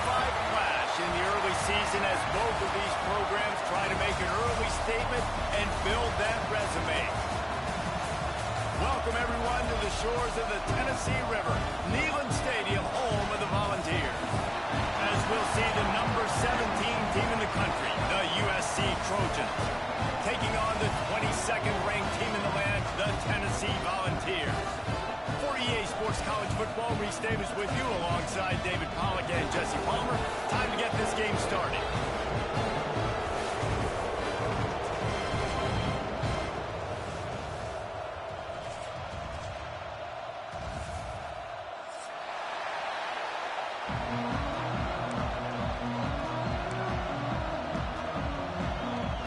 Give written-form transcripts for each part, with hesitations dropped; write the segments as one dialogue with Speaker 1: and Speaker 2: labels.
Speaker 1: flash in the early season as both of these programs try to make an early statement and build that resume. Welcome, everyone, to the shores of the Tennessee River, Neyland Stadium, home of the Volunteers. As we'll see the number 17 team in the country, the USC Trojans, taking on the 22nd ranked team in the land, the Tennessee Volunteers. For EA Sports College Football, Reese Davis with you alongside David Pollack and Jesse Palmer. Time to get this game started.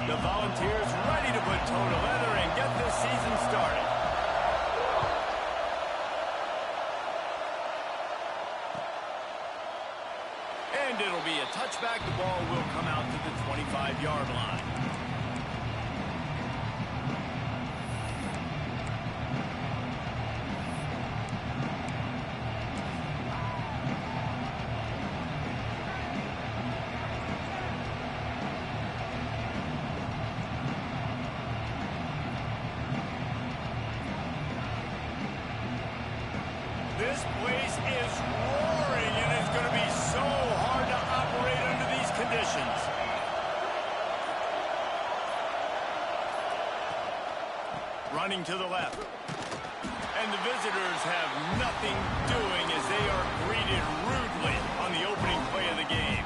Speaker 1: The Volunteers ready to put toe to leather and get this season started. And it'll be a touchback. The ball will come out to the 25-yard line. This place is roaring, and it's going to be so hard to operate under these conditions. Running to the left. And the visitors have nothing doing as they are greeted rudely on the opening play of the game.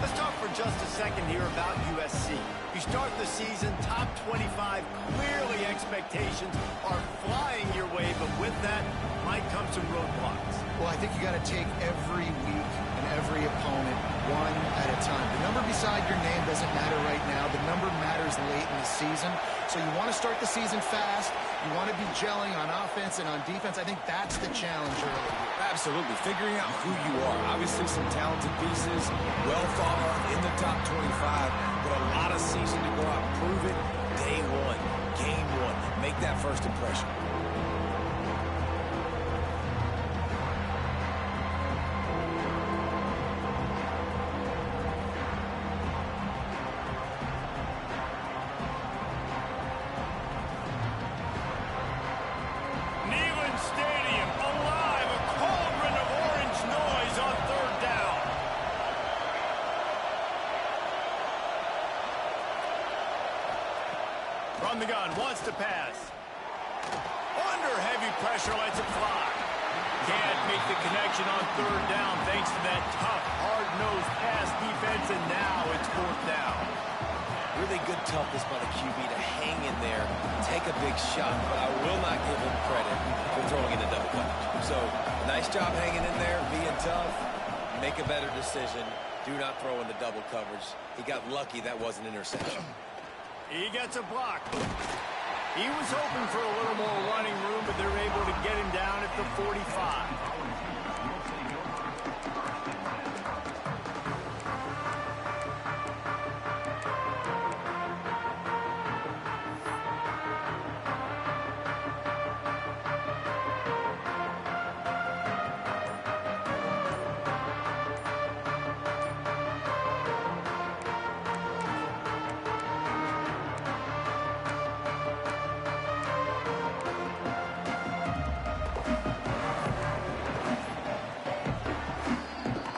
Speaker 1: Let's talk for just a second here about USC. You start the season top 25. Clearly expectations are flying your way, but with that might come some roadblocks.
Speaker 2: Well, I think you got to take every week and every opponent one at a time. The number beside your name doesn't matter right now. The number matters late in the season. So you want to start the season fast. You want to be gelling on offense and on defense. I think that's the challenge early here.
Speaker 3: Absolutely. Figuring out who you are. Obviously some talented pieces, well thought of in the top 25, but a lot of season to go out and prove it. Day one, game one. Make that first impression.
Speaker 1: From the gun, wants to pass. Under heavy pressure, lets it fly. Can't make the connection on third down thanks to that tough, hard-nosed pass defense, and now it's fourth down.
Speaker 3: Really good toughness by the QB to hang in there, take a big shot, but I will not give him credit for throwing into double coverage. So, nice job hanging in there, being tough. Make a better decision. Do not throw into double coverage. He got lucky that was an interception.
Speaker 1: He gets a block. He was hoping for a little more running room, but they're able to get him down at the 45.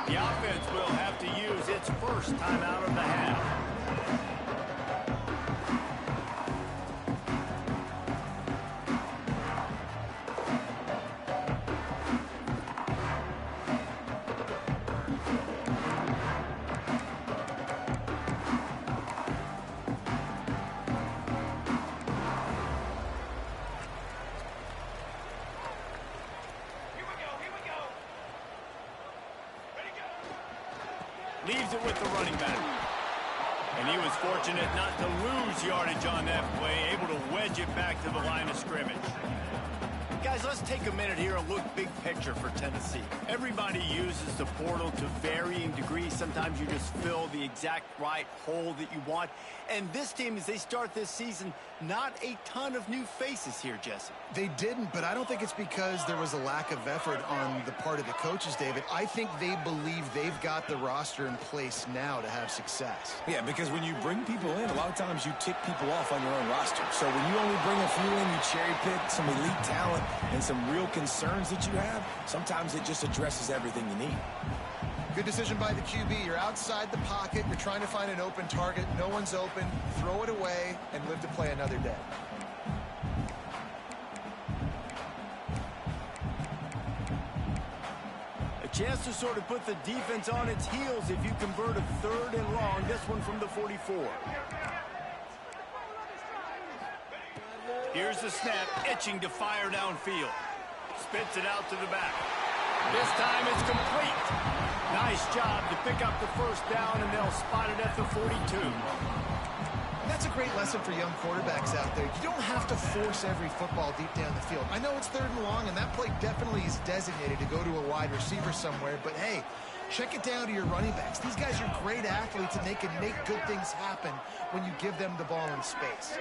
Speaker 1: The offense will have to use its first timeout of the half. Leaves it with the running back. And he was fortunate not to lose yardage on that play, able to wedge it back to the line of scrimmage. Guys, let's take a minute here and look big picture for Tennessee. Everybody uses the portal to varying degrees. Sometimes you just fill the exact right hole that you want. And this team, as they start this season, not a ton of new faces here, Jesse.
Speaker 2: They didn't, but I don't think it's because there was a lack of effort on the part of the coaches, David. I think they believe they've got the roster in place now to have success.
Speaker 3: Yeah, because when you bring people in, a lot of times you tick people off on your own roster. So when you only bring a few in, you cherry pick some elite talent and some real concerns that you have, sometimes it just addresses everything you need.
Speaker 2: Good decision by the QB. You're outside the pocket. You're trying to find an open target. No one's open. Throw it away and live to play another day.
Speaker 1: A chance to sort of put the defense on its heels if you convert a 3rd and long. This one from the 44. Here's the snap, itching to fire downfield. Spits it out to the back. This time it's complete. Nice job to pick up the 1st down, and they'll spot it at the 42.
Speaker 2: That's a great lesson for young quarterbacks out there. You don't have to force every football deep down the field. I know it's 3rd and long, and that play definitely is designated to go to a wide receiver somewhere, but hey, check it down to your running backs. These guys are great athletes, and they can make good things happen when you give them the ball in space.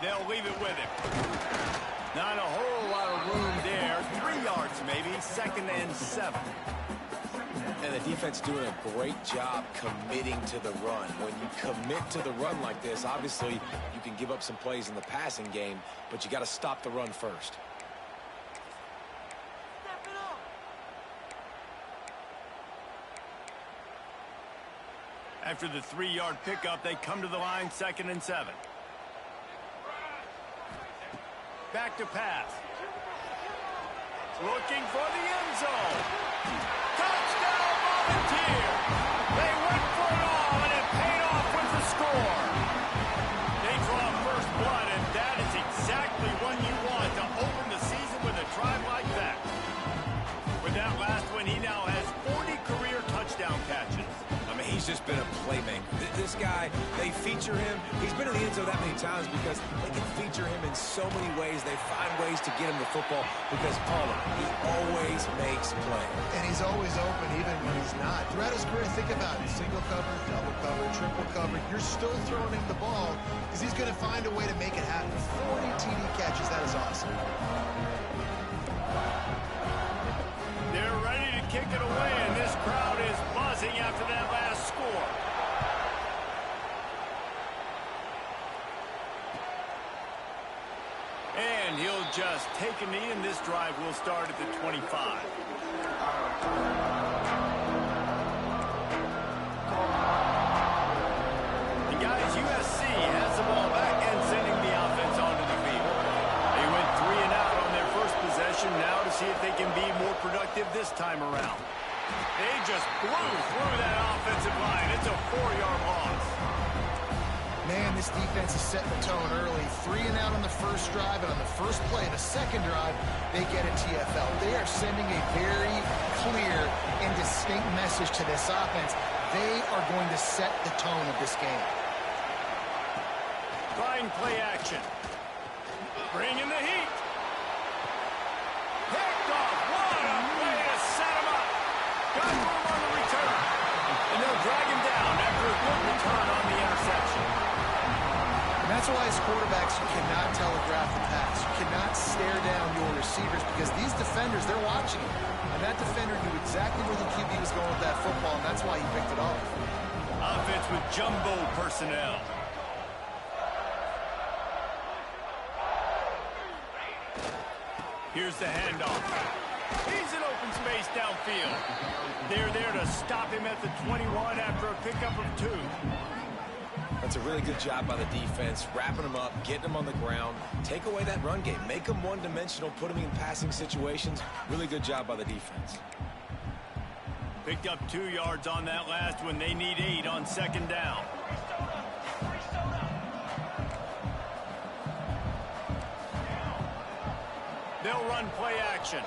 Speaker 1: They'll leave it with him. Not a whole lot of room there. 3 yards maybe, 2nd and 7.
Speaker 3: And the defense doing a great job committing to the run. When you commit to the run like this, obviously you can give up some plays in the passing game, but you got to stop the run first.
Speaker 1: After the 3-yard pickup, they come to the line, 2nd and 7. Back to pass. Looking for the end zone. Touchdown, Volunteer! They went for it all, and it paid off with the score. They draw first blood, and that is exactly what you want to open the season with a drive like that. With that last one, he now has 40 career touchdown catches.
Speaker 3: I mean, he's just been a playmaker. This guy, they feature him. He's been in the end zone that many times because they can feature him in so many ways. They find ways to get him the football because Palmer, he always makes plays.
Speaker 2: And he's always open even when he's not. Throughout his career, think about it. Single cover, double cover, triple cover. You're still throwing him the ball because he's going to find a way to make it happen. 40 TD catches, that is awesome.
Speaker 1: They're ready to kick it away, and this crowd is buzzing after that last score. And he'll just take a knee, and this drive will start at the 25. And guys, USC has the ball back and sending the offense onto the field. They went 3 and out on their first possession, now to see if they can be more productive this time around. They just blew through that offensive line. It's a 4-yard loss.
Speaker 2: Man, this defense is setting the tone early. 3 and out on the first drive, and on the first play of the second drive, they get a TFL. They are sending a very clear and distinct message to this offense. They are going to set the tone of this game.
Speaker 1: Trying play action. Bringing the heat. Picked off. What a way to set him up. Got room on the return. And they'll drag him down after a good return on the interception.
Speaker 2: And that's why as quarterbacks, you cannot telegraph the pass. You cannot stare down your receivers because these defenders, they're watching you. And that defender knew exactly where the QB was going with that football, and that's why he picked it off.
Speaker 1: Offense with jumbo personnel. Here's the handoff. He's in open space downfield. They're there to stop him at the 21 after a pickup of 2.
Speaker 3: That's a really good job by the defense, wrapping them up, getting them on the ground, take away that run game, make them one-dimensional, put them in passing situations. Really good job by the defense.
Speaker 1: Picked up 2 yards on that last one. They need 8 on second down. They'll run play action.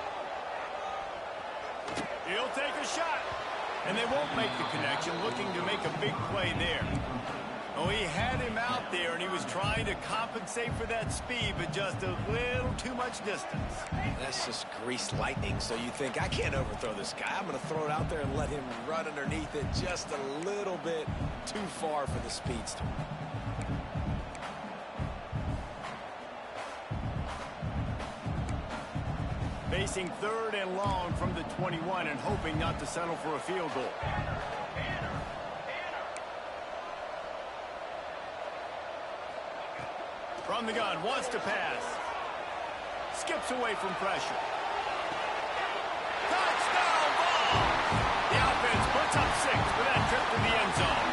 Speaker 1: He'll take a shot. And they won't make the connection, looking to make a big play there. Oh, he had him out there, and he was trying to compensate for that speed, but just a little too much distance.
Speaker 3: That's just greased lightning, so you think, I can't overthrow this guy. I'm going to throw it out there and let him run underneath it just a little bit too far for the speedster.
Speaker 1: Facing 3rd and long from the 21 and hoping not to settle for a field goal. From the gun, wants to pass. Skips away from pressure. Touchdown ball! The offense puts up 6 for that trip to the end zone.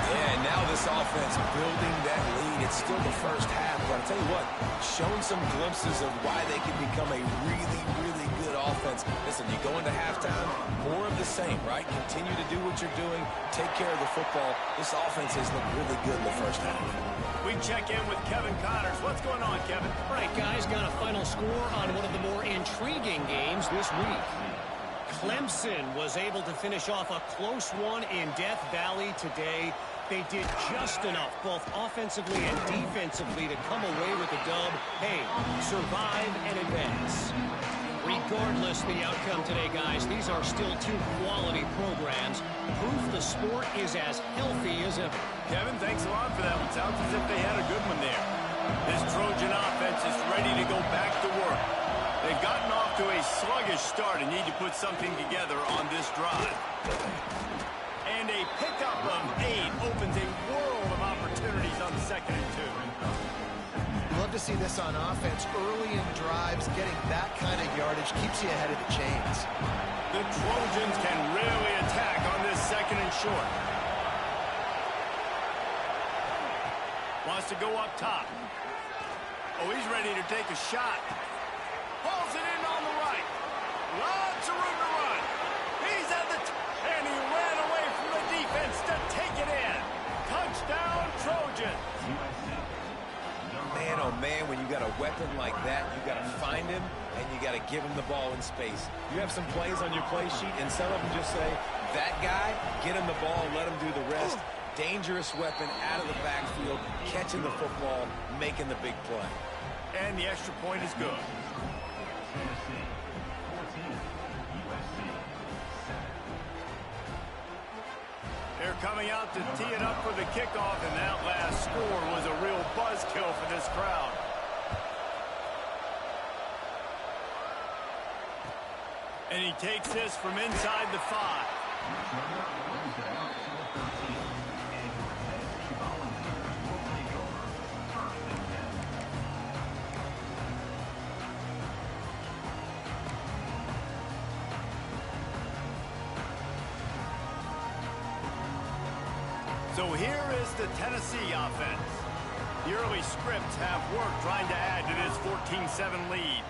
Speaker 3: Yeah, now this offense building that lead. It's still the first half, but I'll tell you what, showing some glimpses of why they can become a really, really good offense. Listen, you go into halftime, more of the same, right? Continue to do what you're doing, take care of the football. This offense has looked really good in the first half.
Speaker 1: We check in with Kevin Connors. What's going on, Kevin?
Speaker 4: All right, guys, got a final score on one of the more intriguing games this week. Clemson was able to finish off a close one in Death Valley today. They did just enough, both offensively and defensively, to come away with the dub. Hey, survive and advance. Regardless the outcome today, guys, these are still 2 quality programs. Proof the sport is as healthy as ever.
Speaker 1: Kevin, thanks a lot for that one. Sounds as if they had a good one there. This Trojan offense is ready to go back to work. They've gotten off to a sluggish start and need to put something together on this drive. And a pickup of 8 opens a world of opportunities on 2nd and 2.
Speaker 2: Love to see this on offense. Early in drives, getting that kind of yardage keeps you ahead of the chains.
Speaker 1: The Trojans can really attack on this 2nd and short. Wants to go up top. Oh, he's ready to take a shot. Pulls it in on the right. Lots of room to run. He's at the and he ran away from the defense to take it in. Touchdown, Trojans.
Speaker 3: Man, oh man, when you got a weapon like that, you got to find him and you got to give him the ball in space. You have some plays on your play sheet, and some of them just say, that guy, get him the ball, let him do the rest. Dangerous weapon out of the backfield, catching the football, making the big play.
Speaker 1: And the extra point is good. They're coming out to tee it up for the kickoff, and that last score was a real buzzkill for this crowd. And he takes this from inside the 5. So here is the Tennessee offense. The early scripts have worked trying to add to this 14-7 lead.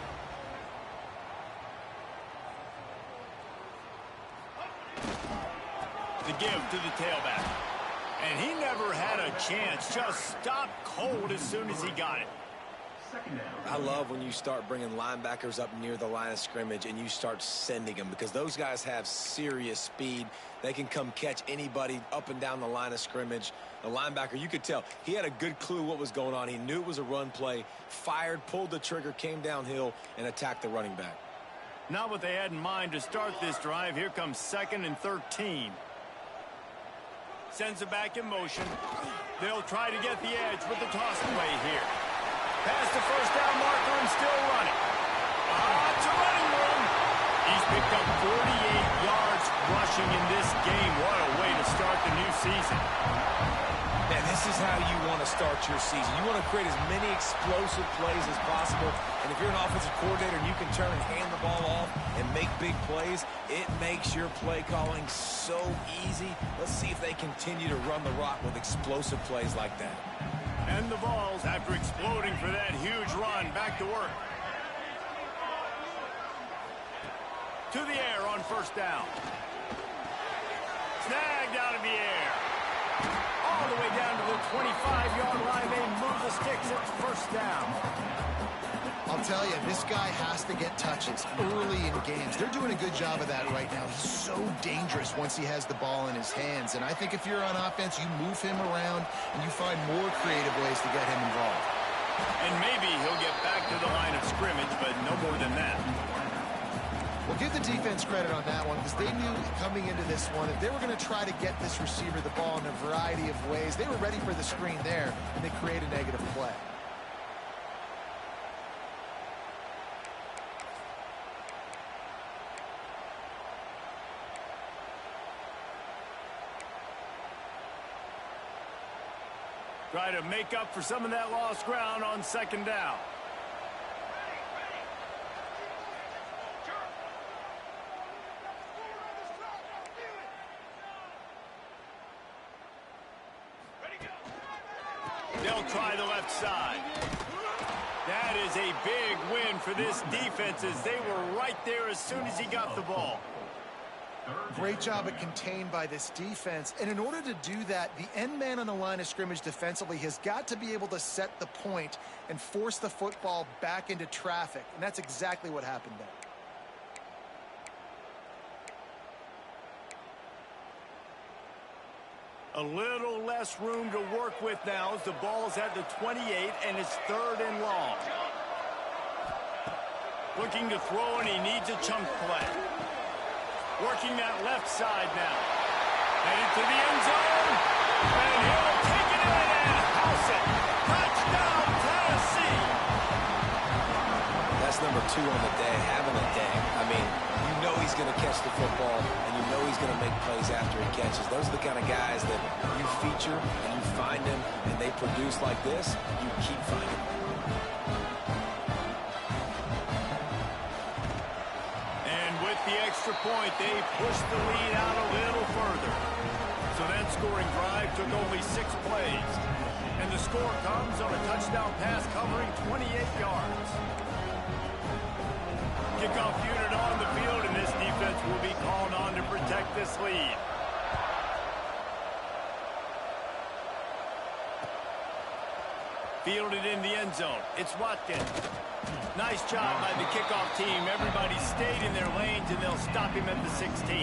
Speaker 1: The give to the tailback. And he never had a chance. Just stopped cold as soon as he got it.
Speaker 3: I love when you start bringing linebackers up near the line of scrimmage and you start sending them, because those guys have serious speed. They can come catch anybody up and down the line of scrimmage. The linebacker, you could tell, he had a good clue what was going on. He knew it was a run play, fired, pulled the trigger, came downhill, and attacked the running back.
Speaker 1: Not what they had in mind to start this drive. Here comes 2nd and 13. Sends it back in motion. They'll try to get the edge with the toss play here. Past the first down marker and still running. It's a running room. He's picked up 48 yards rushing in this game. What a way to start the new season.
Speaker 3: Man, this is how you want to start your season. You want to create as many explosive plays as possible. And if you're an offensive coordinator and you can turn and hand the ball off and make big plays, it makes your play calling so easy. Let's see if they continue to run the rock with explosive plays like that.
Speaker 1: And the Vols, after exploding for that huge run, back to work. To the air on first down. Snagged out of the air. All the way down to the 25-yard line. They move the sticks. It's first down.
Speaker 2: I'll tell you, this guy has to get touches early in games. They're doing a good job of that right now. He's so dangerous once he has the ball in his hands. And I think if you're on offense, you move him around and you find more creative ways to get him involved.
Speaker 1: And maybe he'll get back to the line of scrimmage, but no more than that.
Speaker 2: Well, give the defense credit on that one because they knew coming into this one that they were going to try to get this receiver the ball in a variety of ways. They were ready for the screen there, and they create a negative play.
Speaker 1: Try to make up for some of that lost ground on second down. They'll try the left side. That is a big win for this defense as they were right there as soon as he got the ball.
Speaker 2: Great job at contained by this defense. And in order to do that, the end man on the line of scrimmage defensively has got to be able to set the point and force the football back into traffic. And that's exactly what happened there.
Speaker 1: A little less room to work with now as the ball's at the 28 and it's 3rd and long. Looking to throw, and he needs a chunk play. Working that left side now. Headed to the end zone. And he'll take it in and house it. Touchdown, Tennessee.
Speaker 3: That's number 2 on the day, having a day. I mean, you know he's going to catch the football, and you know he's going to make plays after he catches. Those are the kind of guys that you feature and you find them, and they produce like this, you keep finding them.
Speaker 1: The extra point, they pushed the lead out a little further. So that scoring drive took only 6 plays. And the score comes on a touchdown pass covering 28 yards. Kickoff unit on the field, and this defense will be called on to protect this lead. Fielded in the end zone. It's Watkins. Nice job by the kickoff team. Everybody stayed in their lanes, and they'll stop him at the 16.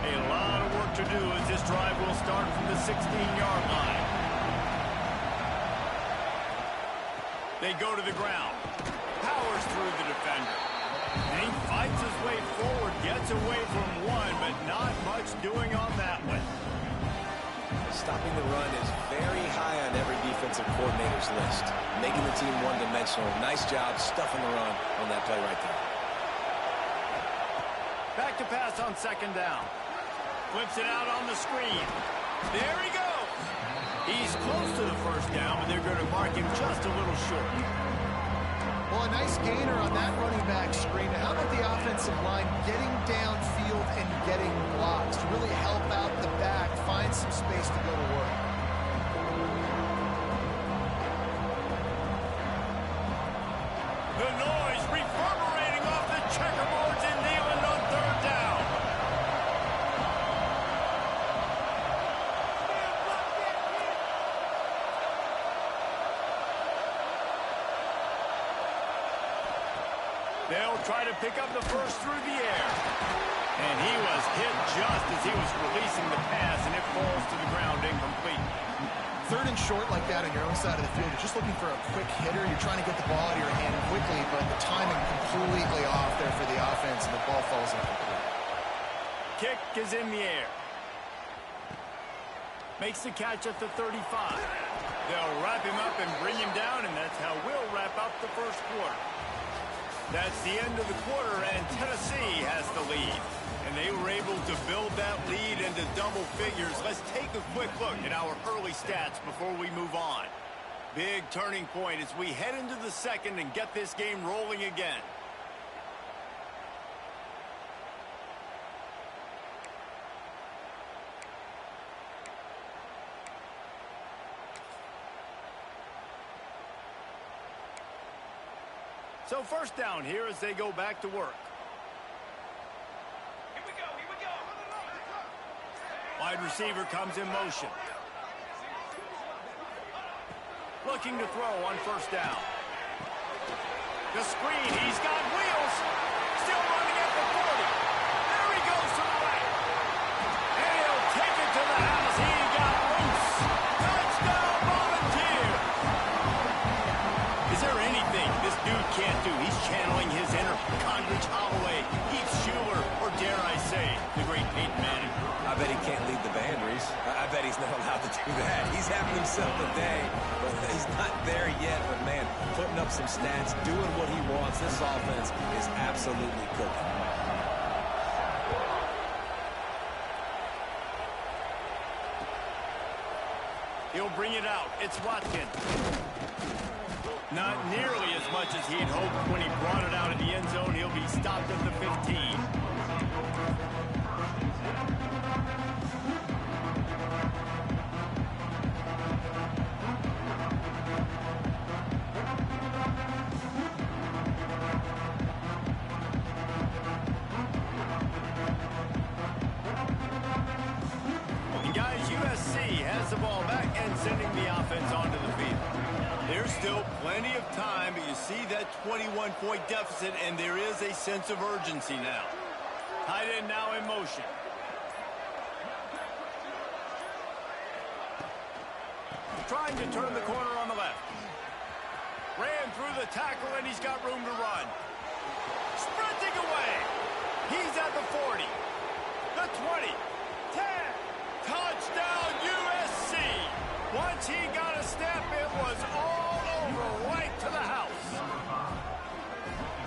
Speaker 1: A lot of work to do as this drive will start from the 16-yard line. They go to the ground. Powers through the defender. And he fights his way forward, gets away from one, but not much doing on that one.
Speaker 3: Stopping the run is very high on every defensive coordinator's list. Making the team one-dimensional. Nice job stuffing the run on that play right there.
Speaker 1: Back to pass on second down. Flips it out on the screen. There he goes. He's close to the first down, but they're going to mark him just a little short.
Speaker 2: Well, a nice gainer on that running back screen. Now, how about the offensive line getting downfield and getting blocks to really help out the back, find some space to go to work?
Speaker 1: The noise reverberating off the checkerboards in Neyland on 3rd down. They'll try to pick up the first through the air. And he was hit just as he was releasing the pass, and it falls to the ground incomplete.
Speaker 2: 3rd and short like that on your own side of the field, you're just looking for a quick hitter. You're trying to get the ball out of your hand quickly, but the timing completely off there for the offense, and the ball falls incomplete.
Speaker 1: Kick is in the air. Makes the catch at the 35. They'll wrap him up and bring him down, and that's how we'll wrap up the first quarter. That's the end of the quarter, and Tennessee has the lead. And they were able to build that lead into double figures. Let's take a quick look at our early stats before we move on. Big turning point as we head into the second and get this game rolling again. So first down here as they go back to work.
Speaker 3: Here we go, here we go.
Speaker 1: Wide receiver comes in motion. Looking to throw on first down. The screen, he's got wheels. Still running at the 40. There he goes to the right. And he'll take it to the house. He got loose. Touchdown, Volunteer. Is there anything this dude can't do? He's channeling his inner Condridge Holloway, Heath Schuler, or dare I say, the great Peyton Manning.
Speaker 3: I bet he can't lead the band, Reese. I bet he's not allowed to do that. He's having himself a day, but he's not there yet. But, man, putting up some stats, doing what he wants. This offense is absolutely cooking.
Speaker 1: He'll bring it out. It's Watkins. Not nearly as much as he'd hoped when he brought it out of the end zone. He'll be stopped at the 15. And guys, USC has the ball back and sending the offense onto the field. There's still plenty of time, but you see that 21-point deficit, and there is a sense of urgency now. Tight end now in motion. Trying to turn the corner on the left. Ran through the tackle, and he's got room to run. Sprinting away. He's at the 40. The 20. 10. Touchdown, USC. Once he got a step, it was all over, right to the house.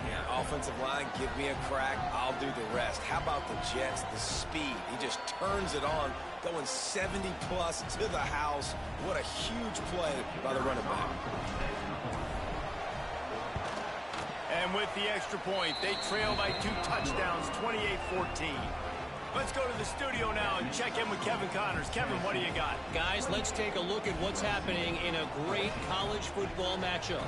Speaker 3: Yeah, offensive line, give me a crack. I'll do the rest. How about the Jets, the speed? He just turns it on, going 70-plus to the house. What a huge play by the running back.
Speaker 1: And with the extra point, they trail by 2 touchdowns, 28-14. Let's go to the studio now and check in with Kevin Connors. Kevin, what do you got?
Speaker 4: Guys, let's take a look at what's happening in a great college football matchup.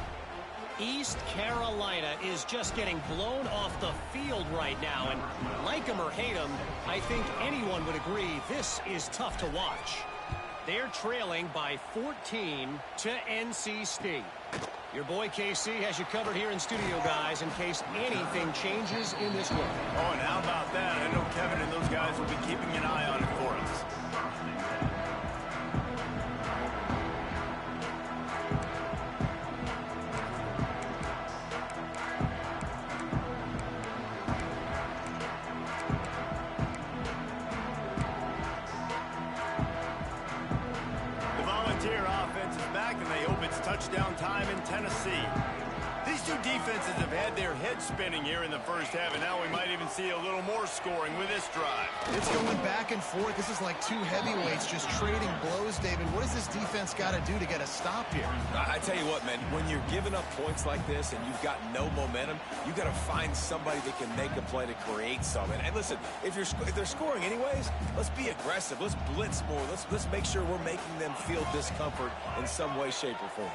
Speaker 4: East Carolina is just getting blown off the field right now, and like him or hate him, I think anyone would agree this is tough to watch. They're trailing by 14 to NC State. Your boy KC has you covered here in studio, guys, in case anything changes in this one.
Speaker 1: Oh, and how about that? I know Kevin and those guys will be keeping an eye on it for us. The Volunteer offense is back, and they hope it's touchdown time in Tennessee. These two defenses have had their heads spinning here in the first half, and now we might even see a little more scoring with this drive.
Speaker 2: It's going back and forth. This is like two heavyweights just trading blows, David. What does this defense got to do to get a stop here?
Speaker 3: I tell you what, man, when you're giving up points like this and you've got no momentum, you've got to find somebody that can make a play to create something. And listen, if they're scoring anyways, let's be aggressive. Let's blitz more. Let's make sure we're making them feel discomfort in some way, shape, or form.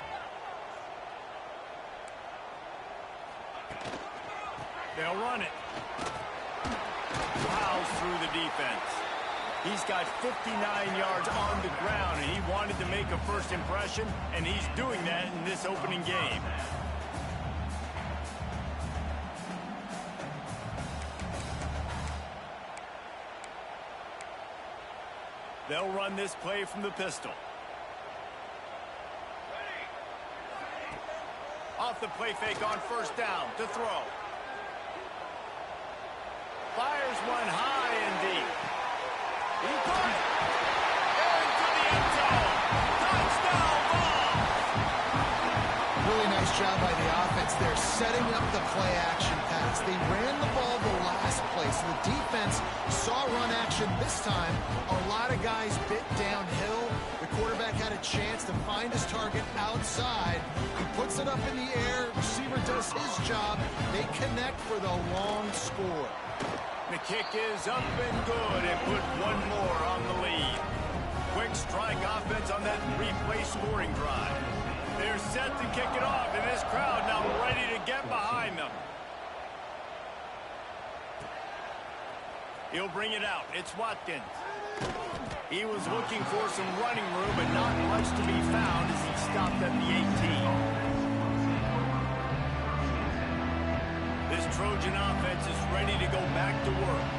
Speaker 1: They'll run it. Plows through the defense. He's got 59 yards on the ground, and he wanted to make a first impression, and he's doing that in this opening game. They'll run this play from the pistol. Off the play fake on first down to throw. Fires one high and deep. He caught it. Into the end zone. Touchdown ball.
Speaker 2: Really nice job by the offense there, setting up the play-action pass. They ran the ball the last play, so the defense saw run action this time. A lot of guys bit downhill. The quarterback had a chance to find his target outside. He puts it up in the air. Receiver does his job. They connect for the long score.
Speaker 1: The kick is up and good, and put one more on the lead. Quick strike offense on that replay scoring drive. There's set to kick it off, and this crowd now ready to get behind them. He'll bring it out. It's Watkins. He was looking for some running room, but not much to be found as he stopped at the 18. This Trojan offense is ready to go back to work.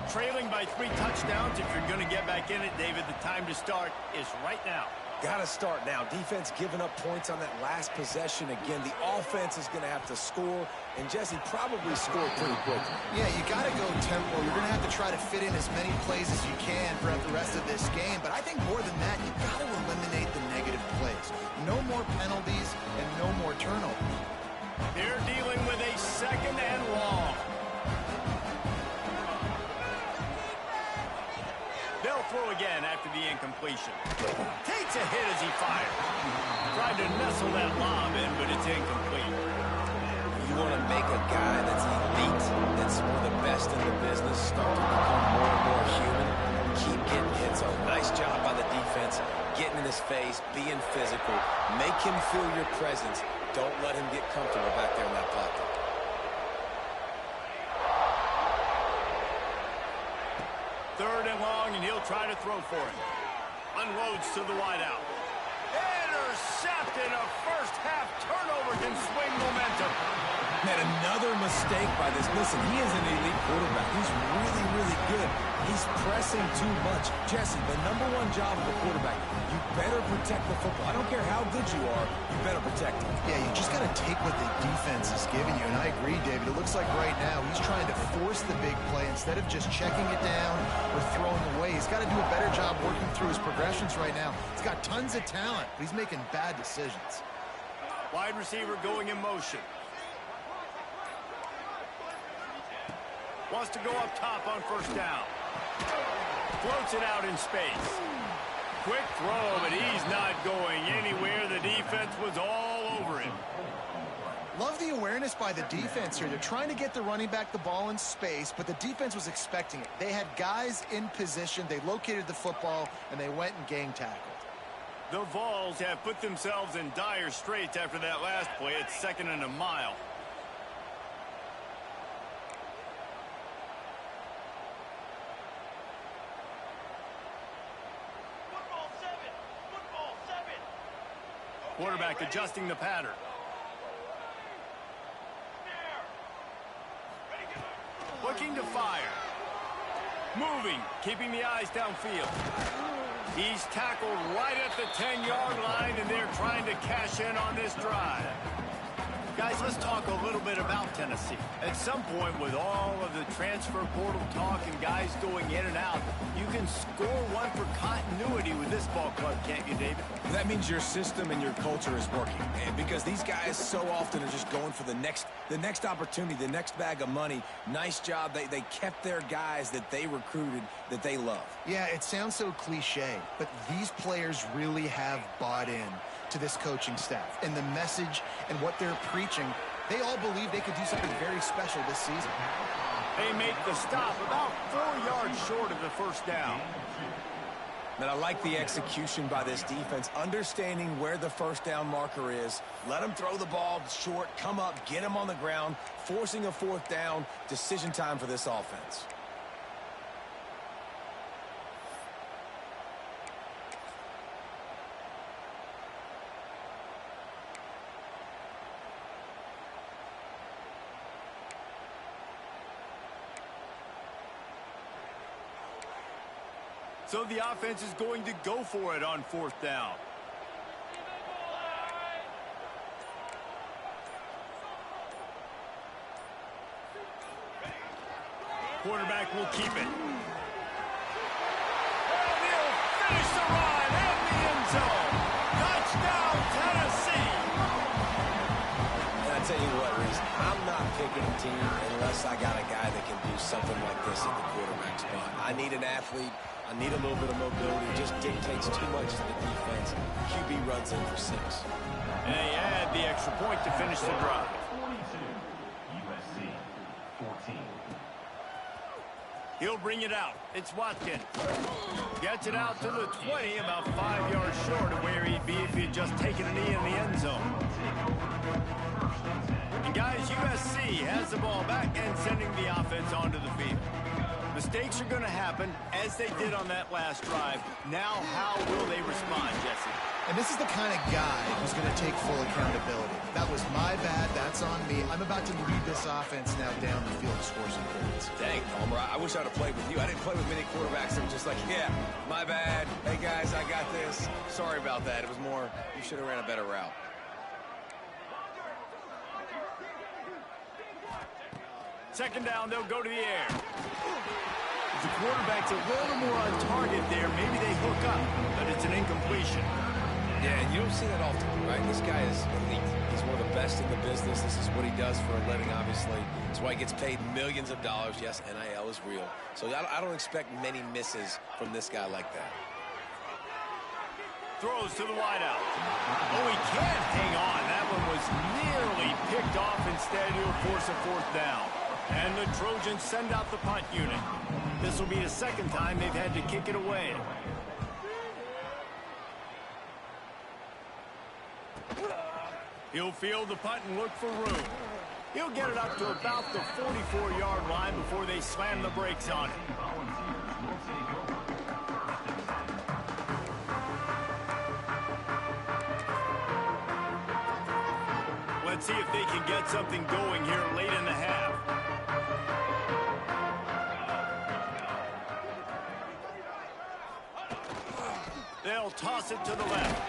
Speaker 1: Trailing by 3 touchdowns. If you're going to get back in it, David, the time to start is right now.
Speaker 3: Got to start now. Defense giving up points on that last possession. Again, the offense is going to have to score, and Jesse probably scored pretty quickly.
Speaker 2: Yeah, you got to go tempo. You're going to have to try to fit in as many plays as you can throughout the rest of this game. But I think more than that, you got to eliminate the negative plays. No more penalties and no more turnovers.
Speaker 1: They're dealing with a 2nd and long. They'll throw again after the incompletion. Takes a hit as he fires. Tried to nestle that lob in, but it's incomplete.
Speaker 3: You want to make a guy that's elite, that's one of the best in the business, start to become more and more human. Keep getting hits on. Nice job by the defense, getting in his face, being physical. Make him feel your presence. Don't let him get comfortable back there in that pocket.
Speaker 1: Third and long, and he'll try to throw for it. Unloads to the wideout. Intercepted. A first-half turnover can swing momentum.
Speaker 3: Man, another mistake by this. Listen, he is an elite quarterback. He's really, really good. He's pressing too much. Jesse, the #1 job of a quarterback, you better protect the football. I don't care how good you are, you better protect it.
Speaker 2: Yeah, you just got to take what the defense is giving you, and I agree, David. It looks like right now he's trying to force the big play instead of just checking it down or throwing away. He's got to do a better job working through his progressions right now. He's got tons of talent, but he's making bad decisions.
Speaker 1: Wide receiver going in motion. Wants to go up top on first down. Floats it out in space. Quick throw, but he's not going anywhere. The defense was all over him.
Speaker 2: Love the awareness by the defense here. They're trying to get the running back the ball in space, but the defense was expecting it. They had guys in position. They located the football, and they went and gang tackled.
Speaker 1: The Vols have put themselves in dire straits after that last play. It's 2nd and a mile. Quarterback adjusting the pattern. Looking to fire. Moving, keeping the eyes downfield. He's tackled right at the 10-yard line, and they're trying to cash in on this drive. Guys, let's talk a little bit about Tennessee. At some point, with all of the transfer portal talk and guys going in and out, you can score one for continuity with this ball club, can't you, David?
Speaker 3: That means your system and your culture is working, man, because these guys so often are just going for the next opportunity, the next bag of money. Nice job. They kept their guys that they recruited, that they love.
Speaker 2: Yeah, it sounds so cliche, but these players really have bought in to this coaching staff and the message and what they're preaching. They all believe they could do something very special this season.
Speaker 1: They make the stop about 4 yards short of the first down.
Speaker 3: And I like the execution by this defense, understanding where the first down marker is. Let them throw the ball short, come up, get them on the ground, forcing a 4th down. Decision time for this offense.
Speaker 1: So the offense is going to go for it on 4th down. Quarterback will keep it. And he'll finish the run at the end zone. Touchdown, Tennessee.
Speaker 3: And I tell you what, Reese, I'm not picking a team unless I got a guy that can do something like this at the quarterback spot. I need an athlete. I need a little bit of mobility. It just dictates too much to the defense. QB runs in for 6.
Speaker 1: And they add the extra point to finish the drive.
Speaker 5: 42, USC 14.
Speaker 1: He'll bring it out. It's Watkins. Gets it out to the 20, about 5 yards short of where he'd be if he had just taken a knee in the end zone. And guys, USC has the ball back and sending the offense onto the field. Mistakes are going to happen, as they did on that last drive. Now, how will they respond, Jesse?
Speaker 2: And this is the kind of guy who's going to take full accountability. That was my bad. That's on me. I'm about to lead this offense now down the field to score some points.
Speaker 3: Dang, Homer, I wish I'd have played with you. I didn't play with many quarterbacks that were just like, yeah, my bad. Hey, guys, I got this. Sorry about that. It was more, you should have ran a better route.
Speaker 1: Second down, they'll go to the air. If the quarterback's a little more on target there, maybe they hook up, but it's an incompletion.
Speaker 3: Yeah, and you don't see that often, right? This guy is elite. He's one of the best in the business. This is what he does for a living, obviously. That's why he gets paid millions of dollars. Yes, NIL is real. So I don't expect many misses from this guy like that.
Speaker 1: Throws to the wideout. Oh, he can't hang on. That one was nearly picked off. Instead, he'll force a fourth down. And the Trojans send out the punt unit. This will be the second time they've had to kick it away. He'll field the punt and look for room. He'll get it up to about the 44-yard line before they slam the brakes on it. Let's see if they can get something going here late in the half. They'll toss it to the left.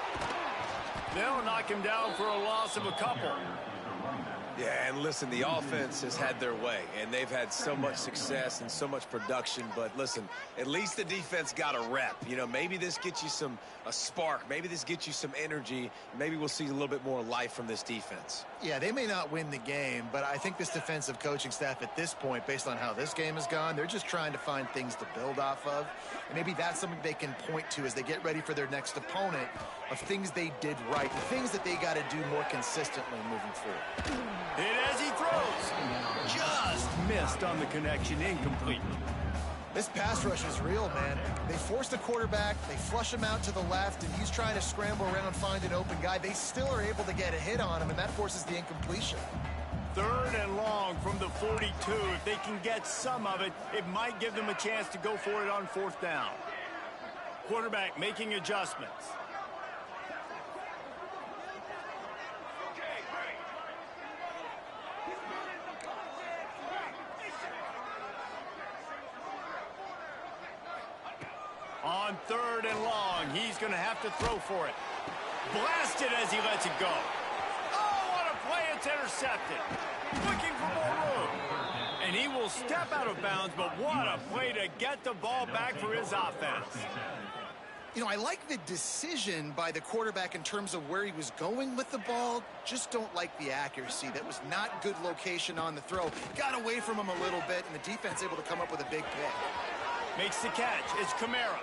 Speaker 1: They'll knock him down for a loss of a couple.
Speaker 3: Yeah, and listen, the offense has had their way, and they've had so much success and so much production. But listen, at least the defense got a rep. You know, maybe this gets you a spark. Maybe this gets you some energy. Maybe we'll see a little bit more life from this defense.
Speaker 2: Yeah, they may not win the game, but I think this defensive coaching staff at this point, based on how this game has gone, they're just trying to find things to build off of. And maybe that's something they can point to as they get ready for their next opponent, of things they did right, and things that they got to do more consistently moving forward.
Speaker 1: And as he throws, just missed on the connection, incomplete.
Speaker 2: This pass rush is real, man. They force the quarterback, they flush him out to the left, and he's trying to scramble around, find an open guy. They still are able to get a hit on him, and that forces the incompletion.
Speaker 1: Third and long from the 42. If they can get some of it, it might give them a chance to go for it on fourth down. Quarterback making adjustments. On third and long, he's going to have to throw for it. Blasted as he lets it go. Oh, what a play. It's intercepted. Looking for more room. And he will step out of bounds, but what a play to get the ball back for his offense.
Speaker 2: You know, I like the decision by the quarterback in terms of where he was going with the ball. Just don't like the accuracy. That was not good location on the throw. Got away from him a little bit, and the defense able to come up with a big pick.
Speaker 1: Makes the catch. It's Kamara.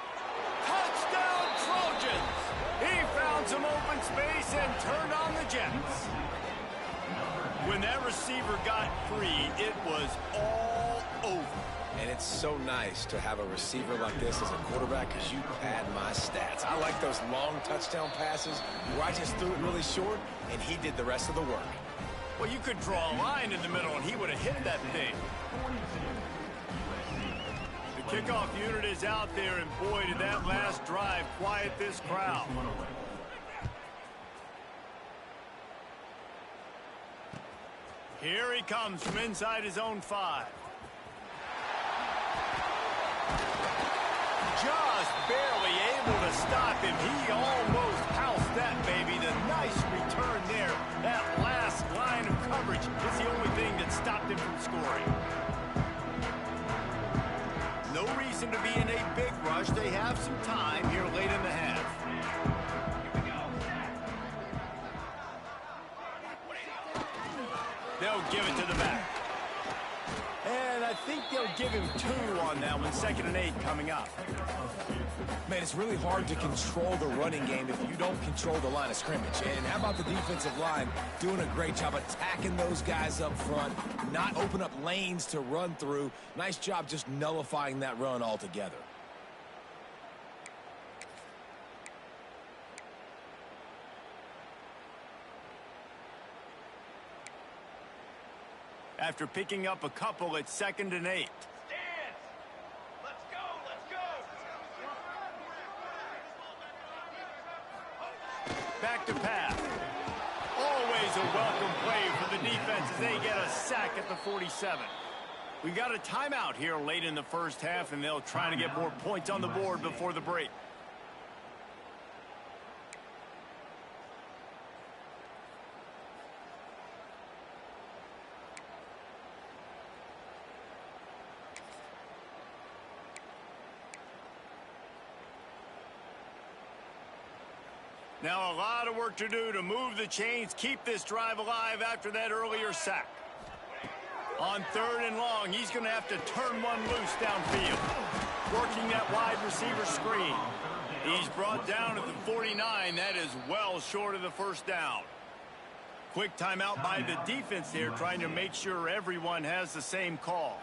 Speaker 1: Touchdown, Trojans! He found some open space and turned on the Jets. When that receiver got free, it was all over.
Speaker 3: And it's so nice to have a receiver like this as a quarterback, because you pad my stats. I like those long touchdown passes where I just threw it really short, and he did the rest of the work.
Speaker 1: Well, you could draw a line in the middle, and he would have hit that thing. The kickoff unit is out there, and boy, did that last drive quiet this crowd. Here he comes from inside his own 5. Just barely able to stop him. He almost housed that baby. The nice return there. That last line of coverage is the only thing that stopped him from scoring. No reason to be in a big rush. They have some time here late in the half. They'll give it to the back. And I think they'll give him 2 on that one. 2nd and 8 coming up.
Speaker 3: Man, it's really hard to control the running game if you don't control the line of scrimmage. And how about the defensive line doing a great job attacking those guys up front, not open up lanes to run through. Nice job just nullifying that run altogether.
Speaker 1: After picking up a couple, it's 2nd and 8. Back to pass. Always a welcome play for the defense as they get a sack at the 47. We got a timeout here late in the first half, and they'll try to get more points on the board before the break. Now a lot of work to do to move the chains, keep this drive alive after that earlier sack. On 3rd and long, he's going to have to turn one loose downfield. Working that wide receiver screen. He's brought down at the 49. That is well short of the first down. Quick timeout by the defense there, trying to make sure everyone has the same call.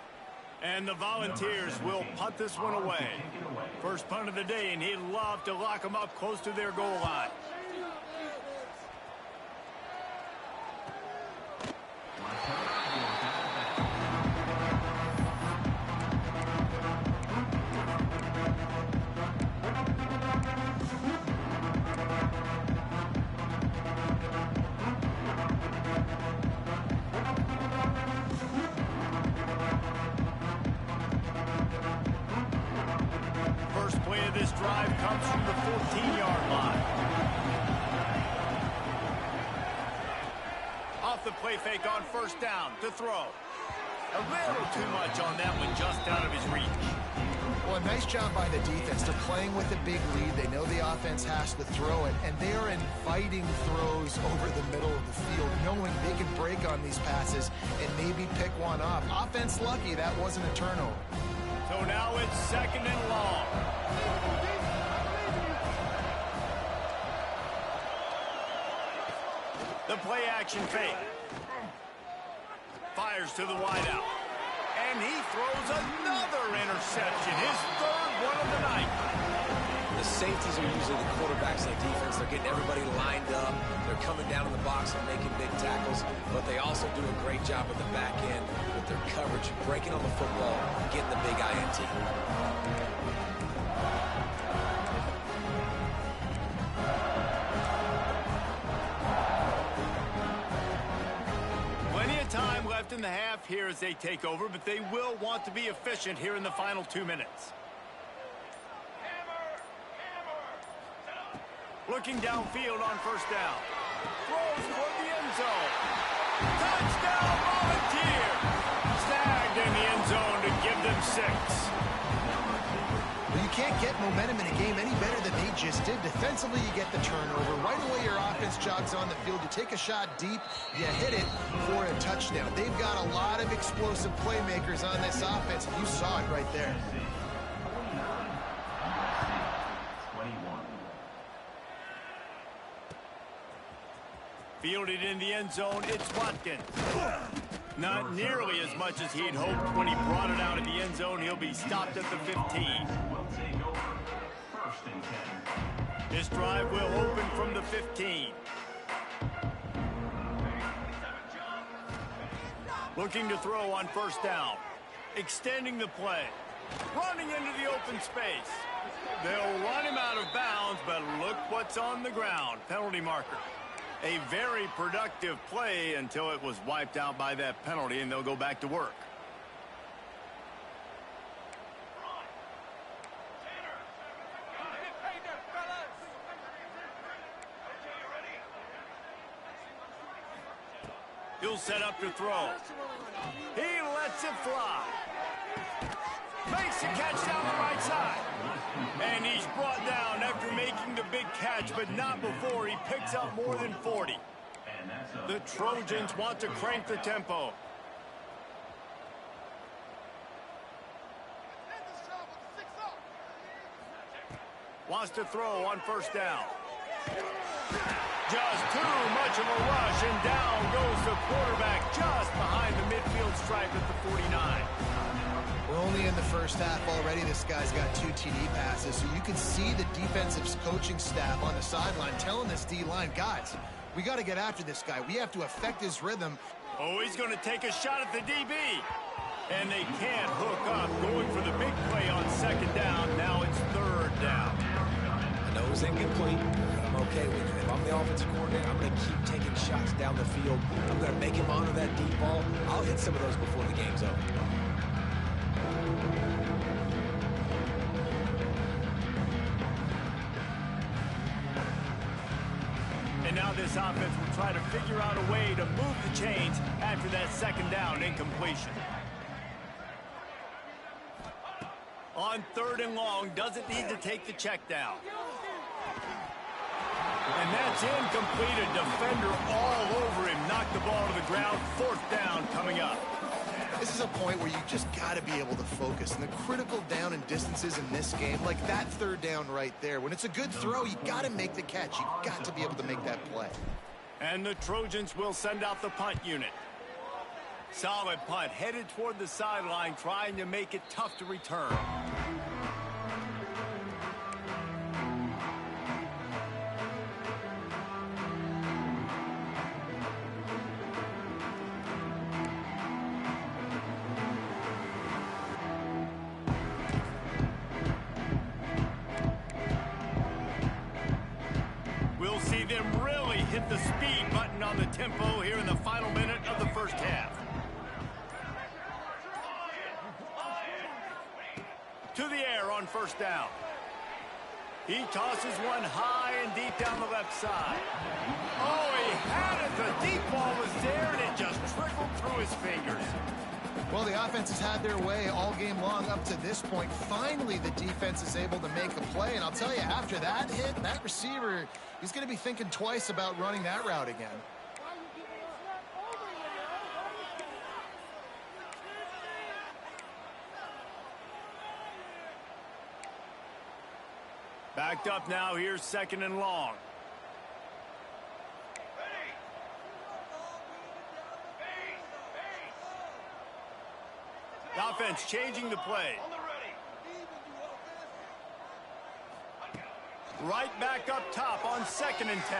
Speaker 1: And the Volunteers will punt this one away. First punt of the day, and he'd love to lock them up close to their goal line. This drive comes from the 14-yard line. Off the play fake on 1st down to throw. A little too much on that one, just out of his reach.
Speaker 2: Well, a nice job by the defense. They're playing with a big lead. They know the offense has to throw it, and they are inviting throws over the middle of the field, knowing they can break on these passes and maybe pick one off. Offense lucky that wasn't a turnover.
Speaker 1: So now it's 2nd and long. The play action fake. Fires to the wideout. And he throws another interception. His 3rd one of the night.
Speaker 3: The safeties are usually the quarterbacks of the defense. They're getting everybody lined up. They're coming down in the box and making big tackles. But they also do a great job at the back end with their coverage, breaking on the football, getting the big INT.
Speaker 1: Time left in the half here as they take over, but they will want to be efficient here in the final 2 minutes. Looking downfield on 1st down. Throws for the end zone. Touchdown, Volunteer! Snagged in the end zone to give them 6.
Speaker 2: Well, you can't get momentum in a game any better than they just did. Defensively, you get the turnover. Right away, your offense jogs on the field. You take a shot deep, you hit it for a touchdown. They've got a lot of explosive playmakers on this offense, and you saw it right there.
Speaker 1: Fielded in the end zone, it's Watkins. Not nearly as much as he'd hoped when he brought it out of the end zone. He'll be stopped at the 15. This drive will open from the 15. Looking to throw on 1st down. Extending the play. Running into the open space. They'll run him out of bounds, but look what's on the ground. Penalty marker. A very productive play until it was wiped out by that penalty, and they'll go back to work. He'll set up to throw. He lets it fly. Makes the catch down the right side. And he's brought down after making the big catch, but not before he picks up more than 40. The Trojans want to crank the tempo. Wants to throw on first down. Just too much of a rush, and down goes the quarterback just behind the midfield stripe at the 49.
Speaker 2: We're only in the first half already. This guy's got 2 TD passes, so you can see the defensive coaching staff on the sideline telling this D-line, guys, we got to get after this guy. We have to affect his rhythm.
Speaker 1: Oh, he's going to take a shot at the DB. And they can't hook up, going for the big play on second down. Now it's third down.
Speaker 3: I know it was incomplete, but I'm okay with it. If I'm the offensive coordinator, I'm going to keep taking shots down the field. I'm going to make him honor that deep ball. I'll hit some of those before the game's over.
Speaker 1: And now this offense will try to figure out a way to move the chains after that second down incompletion. On third and long, doesn't need to take the check down. And that's incomplete. A defender all over him. Knocked the ball to the ground. Fourth down coming up.
Speaker 2: This is a point where you just got to be able to focus. And the critical down and distances in this game, like that third down right there, when it's a good throw, you got to make the catch. You got to be able to make that play.
Speaker 1: And the Trojans will send out the punt unit. Solid punt, headed toward the sideline, trying to make it tough to return. We'll see them really hit the speed button on the tempo here in the final minute of the first half. To the air on first down. He tosses one high and deep down the left side. Oh, he had it. The deep ball was there, and it just trickled through his fingers.
Speaker 2: Well, the offense has had their way all game long up to this point. Finally, the defense is able to make a play. And I'll tell you, after that hit, that receiver, he's going to be thinking twice about running that route again.
Speaker 1: Backed up now. Here's second and long. The offense changing the play. Right back up top on second and 10.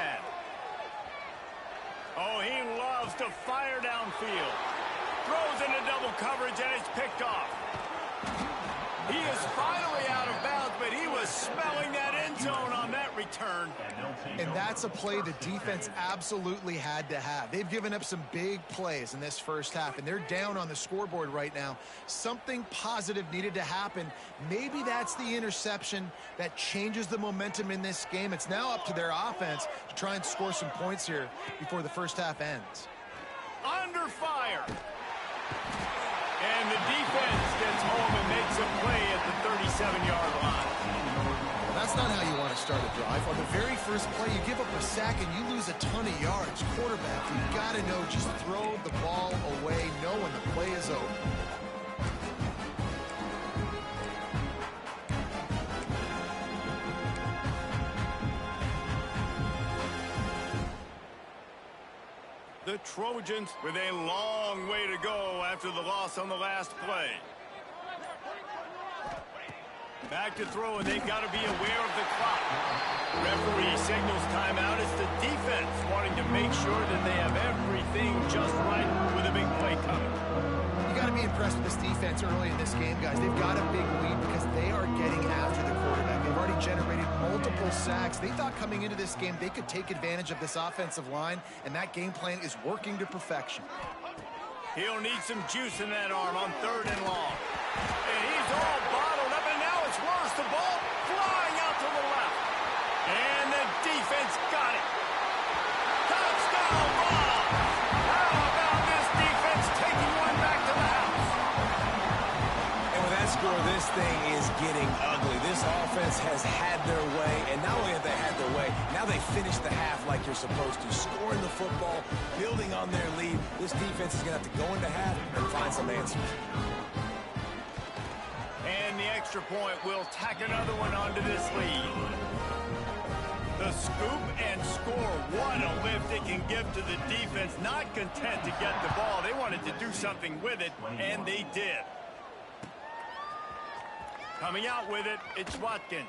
Speaker 1: Oh, he loves to fire downfield. Throws into double coverage, and it's picked off. He is finally out of bounds, but he was smelling that end zone on that return.
Speaker 2: And that's a play the defense absolutely had to have. They've given up some big plays in this first half, and they're down on the scoreboard right now. Something positive needed to happen. Maybe that's the interception that changes the momentum in this game. It's now up to their offense to try and score some points here before the first half ends.
Speaker 1: Under fire. And the defense gets home and makes a play at the 37-yard line.
Speaker 2: That's not how you want to start a drive. On the very first play, you give up a sack and you lose a ton of yards. Quarterback, you've got to know, just throw the ball away, know when the play is over.
Speaker 1: The Trojans with a long way to go after the loss on the last play. Back to throw, and they've got to be aware of the clock. Referee signals timeout. It's the defense wanting to make sure that they have everything just right with a big play coming.
Speaker 2: You got to be impressed with this defense early in this game, guys. They've got a big lead because they are getting after the quarterback. They've already generated multiple sacks. They thought coming into this game they could take advantage of this offensive line, and that game plan is working to perfection.
Speaker 1: He'll need some juice in that arm on third and long. And he's all bottled up, and now it's worse. The ball flying out to the left. And the defense got it. Touchdown ball. How about this defense taking one back to the house?
Speaker 3: And with that score, this thing is getting ugly. This offense has had their way, and not only have they had their way, now they finish the half like you're supposed to, scoring the football, building on their lead. This defense is going to have to go into half and find some answers.
Speaker 1: And the extra point will tack another one onto this lead. scoop and score. What a lift it can give to the defense. Not content to get the ball. They wanted to do something with it, and they did. Coming out with it, it's Watkins.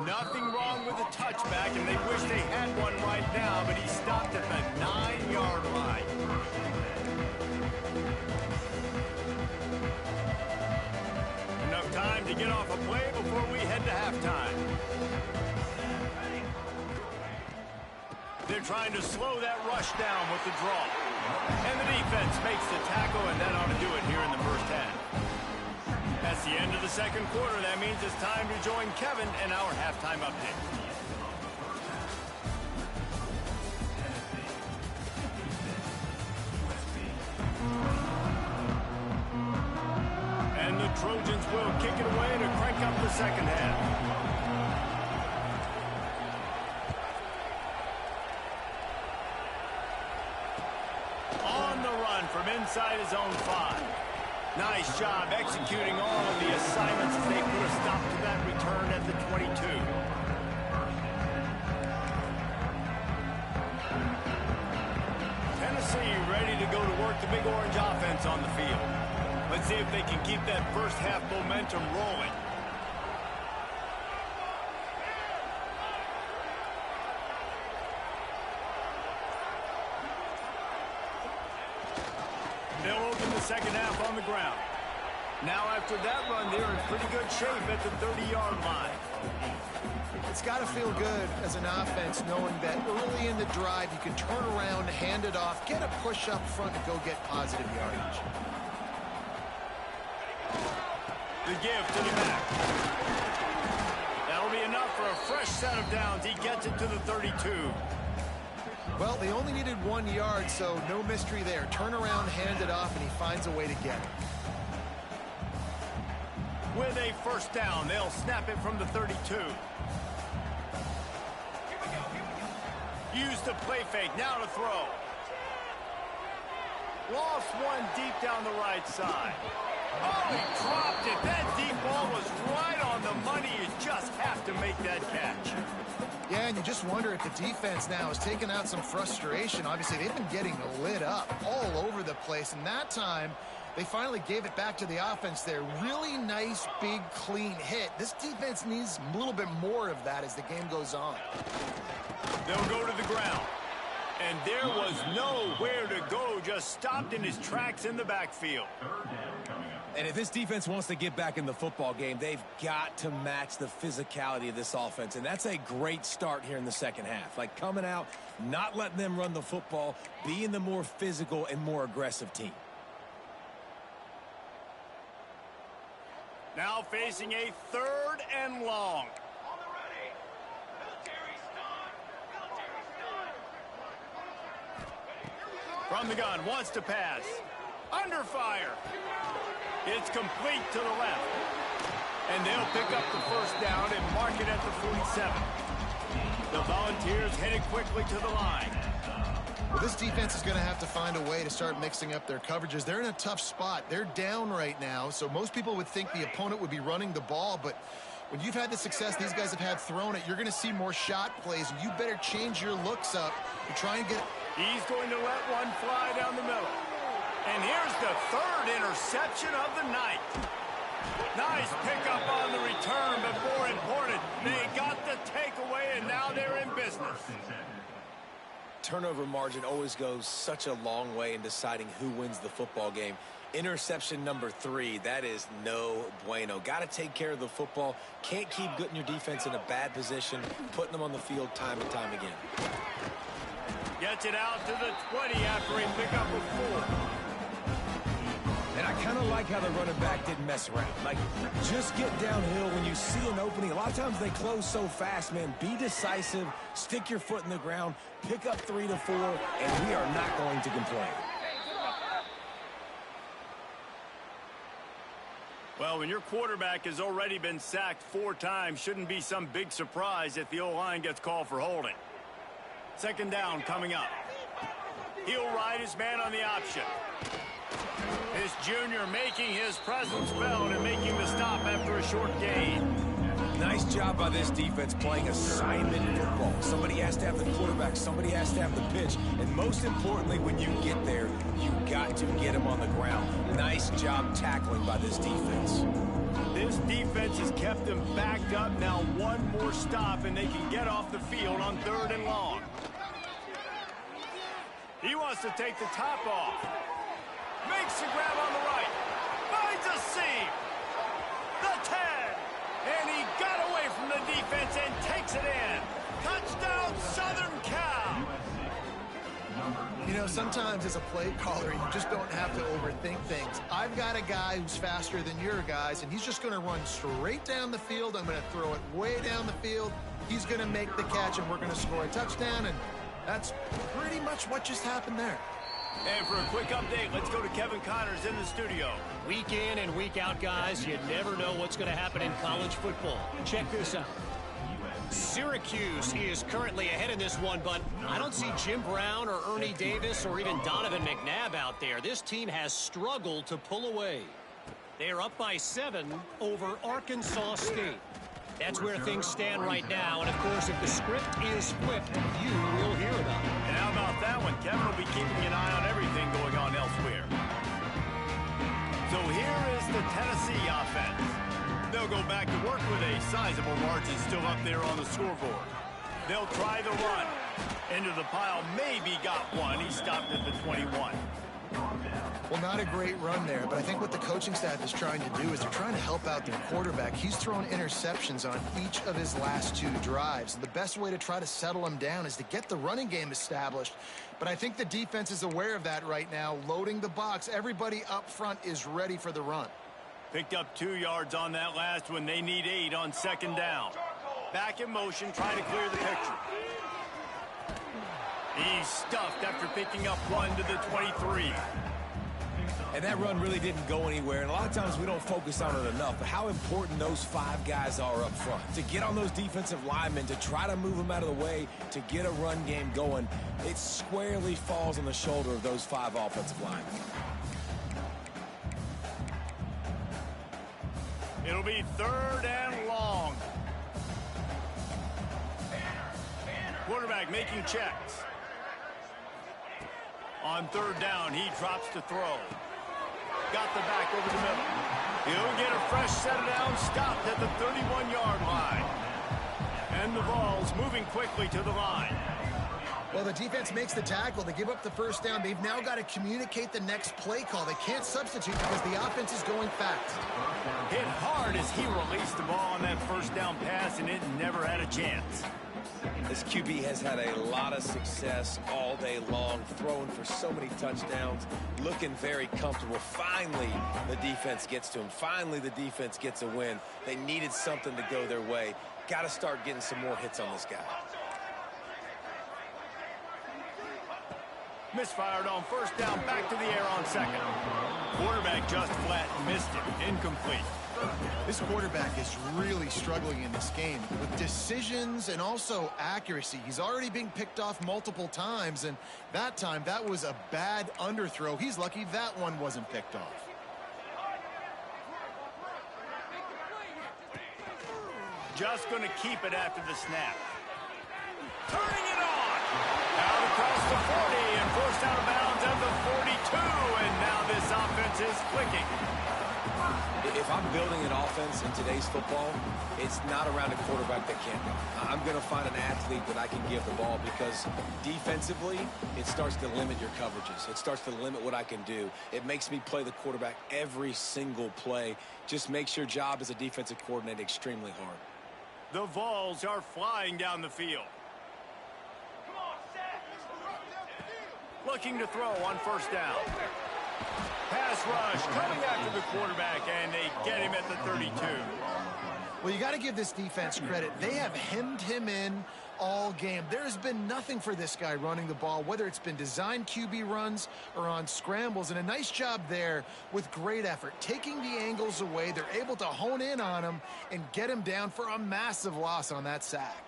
Speaker 1: Nothing wrong with the touchback, and they wish they had one right now, but he stopped at the 9-yard line. Enough time to get off a play before we head to halftime. They're trying to slow that rush down with the draw. And the defense makes the tackle, and that ought to do it here in the first half. That's the end of the second quarter. That means it's time to join Kevin in our halftime update. And the Trojans will kick it away to crank up the second half. On the run from inside his own 5. Nice job executing all of the assignments as they put a stop to that return at the 22. Tennessee ready to go to work the big orange offense on the field. Let's see if they can keep that first half momentum rolling. They'll open the second half on the ground. Now after that run, they're in pretty good shape at the 30-yard line.
Speaker 2: It's got to feel good as an offense knowing that early in the drive you can turn around, hand it off, get a push up front, and go get positive yardage.
Speaker 1: The give to the back. That'll be enough for a fresh set of downs. He gets it to the 32.
Speaker 2: Well, they only needed 1 yard, so no mystery there. Turn around, hand it off, and he finds a way to get it.
Speaker 1: With a first down, they'll snap it from the 32. Use the play fake, now to throw. Lost one deep down the right side. Oh, he dropped it. That deep ball was right on the money. You just have to make that catch.
Speaker 2: Yeah, and you just wonder if the defense now has taken out some frustration. Obviously, they've been getting lit up all over the place, and that time they finally gave it back to the offense there. Really nice, big, clean hit. This defense needs a little bit more of that as the game goes on.
Speaker 1: They'll go to the ground. And there was nowhere to go, just stopped in his tracks in the backfield.
Speaker 3: And if this defense wants to get back in the football game, they've got to match the physicality of this offense. And that's a great start here in the second half. Like coming out, not letting them run the football, being the more physical and more aggressive team.
Speaker 1: Now facing a 3rd and long. From the gun, wants to pass. Under fire. It's complete to the left. And they'll pick up the first down and mark it at the 47. The Volunteers headed quickly to the line.
Speaker 2: Well, this defense is going to have to find a way to start mixing up their coverages. They're in a tough spot. They're down right now, so most people would think the opponent would be running the ball, but when you've had the success these guys have had throwing it, you're going to see more shot plays, and you better change your looks up to try and get...
Speaker 1: He's going to let one fly down the middle. And here's the 3rd interception of the night. Nice pickup on the return, but more important, they got the takeaway, and now they're in business.
Speaker 3: Turnover margin always goes such a long way in deciding who wins the football game. Interception number 3, that is no bueno. Got to take care of the football. Can't keep putting your defense in a bad position, putting them on the field time and time again.
Speaker 1: Gets it out to the 20 after he picked up a 4.
Speaker 3: And I kind of like how the running back didn't mess around. Like, just get downhill when you see an opening. A lot of times they close so fast, man. Be decisive, stick your foot in the ground, pick up 3 to 4, and we are not going to complain.
Speaker 1: Well, when your quarterback has already been sacked 4 times, shouldn't be some big surprise if the O-line gets called for holding. Second down coming up. He'll ride his man on the option. His junior making his presence felt and making the stop after a short gain.
Speaker 3: Nice job by this defense playing assignment football. Somebody has to have the quarterback, somebody has to have the pitch, and most importantly, when you get there, you got to get him on the ground. Nice job tackling by this defense.
Speaker 1: This defense has kept them backed up. Now one more stop, and they can get off the field on 3rd and long. He wants to take the top off. Makes the grab on the right. Finds a seam. The 10. And he got away from the defense and takes it in. Touchdown, Southern Cal.
Speaker 2: You know, sometimes as a play caller, you just don't have to overthink things. I've got a guy who's faster than your guys, and he's just going to run straight down the field. I'm going to throw it way down the field. He's going to make the catch, and we're going to score a touchdown, and that's pretty much what just happened there.
Speaker 1: And for a quick update, let's go to Kevin Connors in the studio.
Speaker 4: Week in and week out, guys, you never know what's going to happen in college football. Check this out. Syracuse is currently ahead in this one, but I don't see Jim Brown or Ernie Davis or even Donovan McNabb out there. This team has struggled to pull away. They are up by 7 over Arkansas State. That's where things stand right now, and of course, if the script is flipped, you will hear about it.
Speaker 1: And how about that one? Kevin will be keeping an eye on everything going on elsewhere. So here is the Tennessee offense. They'll go back to work with a sizable margin still up there on the scoreboard. They'll try the run. Into the pile, maybe got one. He stopped at the 21.
Speaker 2: Well, not a great run there, but I think what the coaching staff is trying to do is they're trying to help out their quarterback. He's thrown interceptions on each of his last 2 drives. The best way to try to settle him down is to get the running game established. But I think the defense is aware of that right now, loading the box. Everybody up front is ready for the run.
Speaker 1: Picked up 2 yards on that last one. They need 8 on 2nd down. Back in motion, trying to clear the picture. He's stuffed after picking up 1 to the 23.
Speaker 3: And that run really didn't go anywhere, and a lot of times we don't focus on it enough, but how important those 5 guys are up front. To get on those defensive linemen, to try to move them out of the way, to get a run game going, it squarely falls on the shoulder of those 5 offensive linemen.
Speaker 1: It'll be 3rd and long. Quarterback making checks. On 3rd down, he drops to throw. Got the back over the middle. He'll get a fresh set down, stopped at the 31-yard line. And the ball's moving quickly to the line.
Speaker 2: Well, the defense makes the tackle. They give up the 1st down. They've now got to communicate the next play call. They can't substitute because the offense is going fast.
Speaker 1: Hit hard as he released the ball on that 1st down pass, and it never had a chance.
Speaker 3: This QB has had a lot of success all day long, throwing for so many touchdowns, looking very comfortable. Finally, the defense gets to him. Finally, the defense gets a win. They needed something to go their way. Got to start getting some more hits on this guy.
Speaker 1: Misfired on 1st down, back to the air on 2nd. Quarterback just flat missed it. Incomplete.
Speaker 2: This quarterback is really struggling in this game with decisions and also accuracy. He's already being picked off multiple times, and that time that was a bad underthrow. He's lucky that one wasn't picked off.
Speaker 1: Just going to keep it after the snap. Turning it on. Out across the 40 and forced out of bounds at the 42. And now this offense is clicking.
Speaker 3: If I'm building an offense in today's football, it's not around a quarterback that can't run. I'm going to find an athlete that I can give the ball because defensively, it starts to limit your coverages. It starts to limit what I can do. It makes me play the quarterback every single play. Just makes your job as a defensive coordinator extremely hard.
Speaker 1: The Vols are flying down the field. Looking to throw on 1st down. Pass rush coming after the quarterback, and they get him at the 32.
Speaker 2: Well, you got to give this defense credit. They have hemmed him in all game. There has been nothing for this guy running the ball, whether it's been designed QB runs or on scrambles, and a nice job there with great effort. Taking the angles away, they're able to hone in on him and get him down for a massive loss on that sack.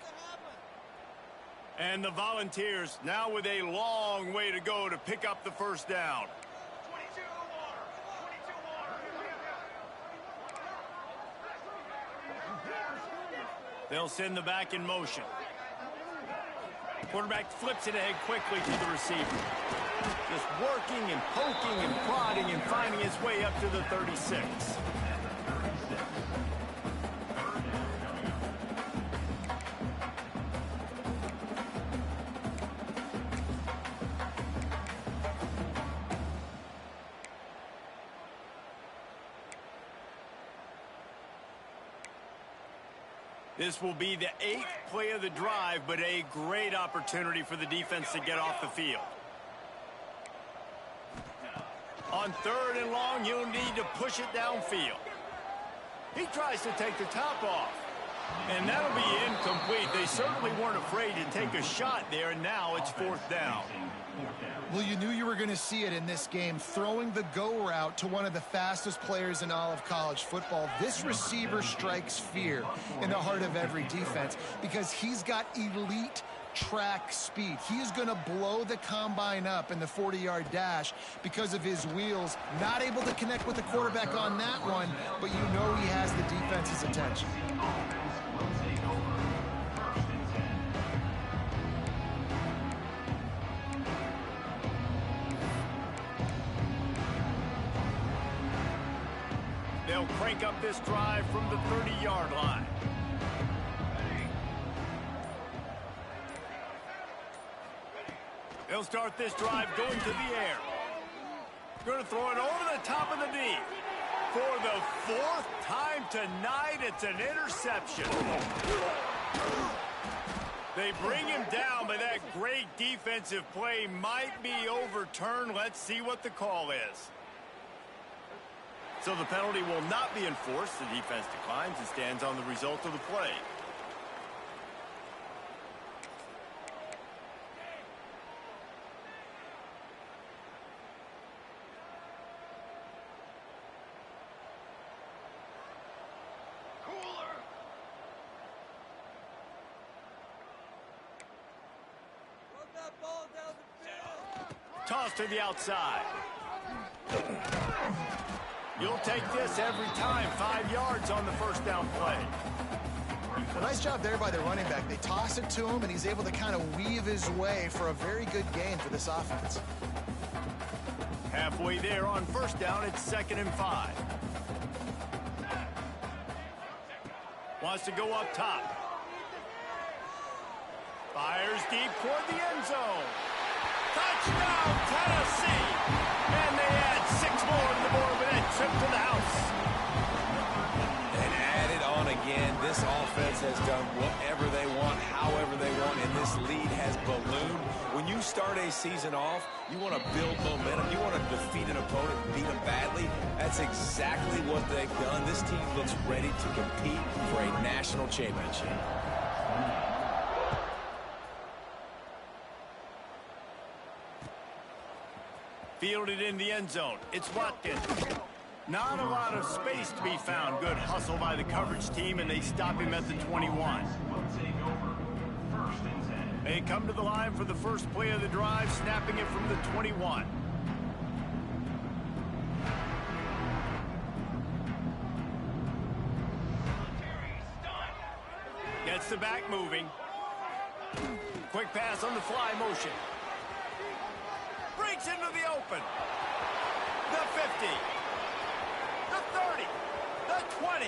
Speaker 1: And the Volunteers now with a long way to go to pick up the 1st down. They'll send the back in motion. Quarterback flips it ahead quickly to the receiver. Just working and poking and prodding and finding his way up to the 36. This will be the 8th play of the drive, but a great opportunity for the defense to get off the field. On 3rd and long, you'll need to push it downfield. He tries to take the top off, and that'll be incomplete. They certainly weren't afraid to take a shot there, and now it's 4th down.
Speaker 2: Well, you knew you were going to see it in this game, throwing the go route to one of the fastest players in all of college football. This receiver strikes fear in the heart of every defense because he's got elite track speed. He is going to blow the combine up in the 40-yard dash because of his wheels. Not able to connect with the quarterback on that one, but you know he has the defense's attention.
Speaker 1: They'll crank up this drive from the 30-yard line. They'll start this drive going to the air. Going to throw it over the top of the knee. For the 4th time tonight, it's an interception. They bring him down, but that great defensive play might be overturned. Let's see what the call is. So the penalty will not be enforced. The defense declines and stands on the result of the play. Toss to the outside. You'll take this every time. 5 yards on the 1st down play.
Speaker 2: Well, nice job there by the running back. They toss it to him, and he's able to kind of weave his way for a very good gain for this offense.
Speaker 1: Halfway there on 1st down, it's 2nd and 5. Wants to go up top. Fires deep toward the end zone. Touchdown, Tennessee! And they add 6 more to the board with that trip to the house.
Speaker 3: And added on again. This offense has done whatever they want, however they want, and this lead has ballooned. When you start a season off, you want to build momentum. You want to defeat an opponent and beat them badly. That's exactly what they've done. This team looks ready to compete for a national championship.
Speaker 1: Fielded in the end zone. It's Watkins. Not a lot of space to be found. Good hustle by the coverage team, and they stop him at the 21. They come to the line for the first play of the drive, snapping it from the 21. Gets the back moving. Quick pass on the fly motion. Breaks into the open. The 50. The 30. The 20.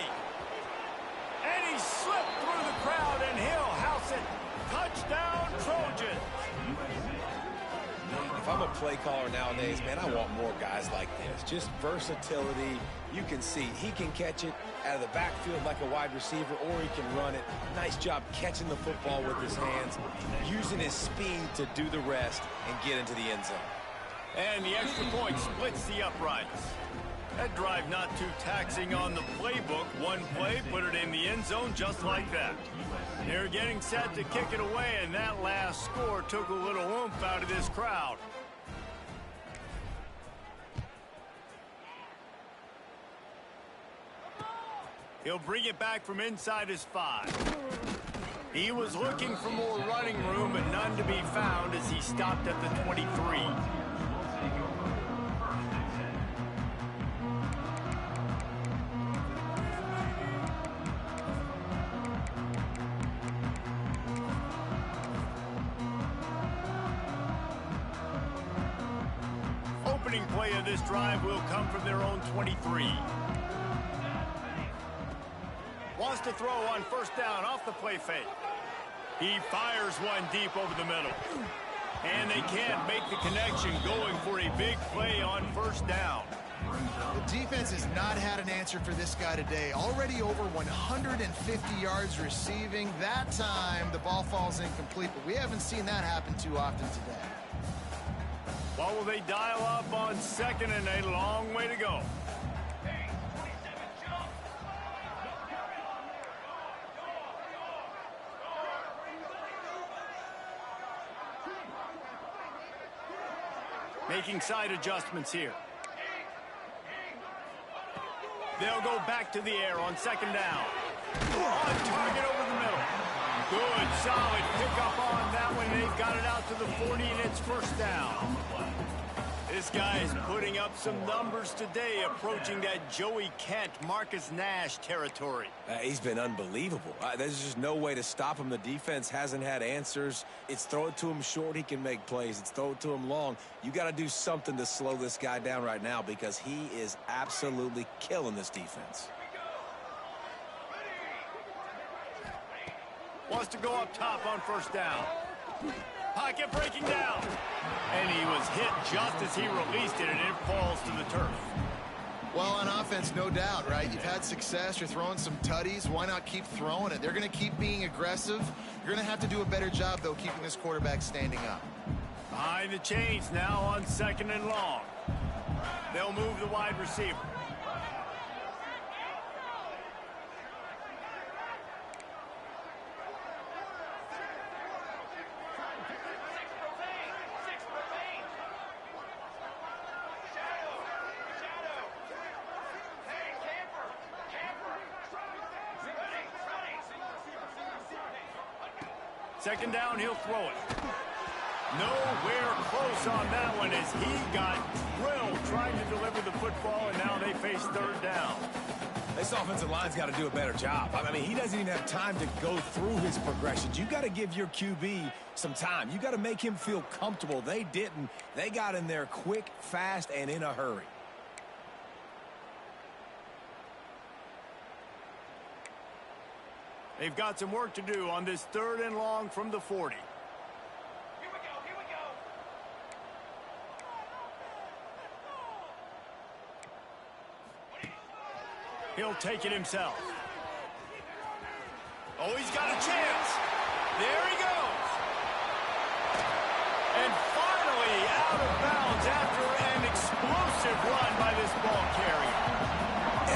Speaker 1: And he slipped through the crowd, and he'll house it. Touchdown, Trojans.
Speaker 3: If I'm a play caller nowadays, man, I want more guys like this. Just versatility. You can see he can catch it out of the backfield like a wide receiver, or he can run it. Nice job catching the football with his hands, using his speed to do the rest and get into the end zone.
Speaker 1: And the extra point splits the uprights. That drive not too taxing on the playbook. One play, put it in the end zone just like that. They're getting set to kick it away, and that last score took a little oomph out of this crowd. He'll bring it back from inside his 5. He was looking for more running room, but none to be found as he stopped at the 23. opening play of this drive will come from their own 23. Wants to throw on first down off the play fake. He fires one deep over the middle. And they can't make the connection, going for a big play on first down.
Speaker 2: The defense has not had an answer for this guy today. Already over 150 yards receiving. That time, the ball falls incomplete, but we haven't seen that happen too often today.
Speaker 1: What will they dial up on second and a long way to go? Making side adjustments here. They'll go back to the air on second down. On target over the middle. Good, solid pickup on that one. They've got it out to the 40, and it's first down. This guy is putting up some numbers today, approaching that Joey Kent, Marcus Nash territory.
Speaker 3: He's been unbelievable. There's just no way to stop him. The defense hasn't had answers. It's throw it to him short, he can make plays. It's throw it to him long. You got to do something to slow this guy down right now because he is absolutely killing this defense.
Speaker 1: Wants to go up top on first down. Pocket breaking down. And he was hit just as he released it, and it falls to the turf.
Speaker 2: Well, on offense, no doubt, right? You've had success. You're throwing some tutties. Why not keep throwing it? They're going to keep being aggressive. You're going to have to do a better job, though, keeping this quarterback standing up.
Speaker 1: Behind the chains now on second and long. They'll move the wide receiver. Second down, he'll throw it. Nowhere close on that one as he got drilled trying to deliver the football, and now they face third down.
Speaker 3: This offensive line's got to do a better job. I mean, he doesn't even have time to go through his progressions. You got to give your QB some time. You got to make him feel comfortable. They didn't. They got in there quick, fast, and in a hurry.
Speaker 1: They've got some work to do on this third and long from the 40. He'll take it himself. Oh, he's got a chance. There he goes. And finally out of bounds after an explosive run by this ball carrier.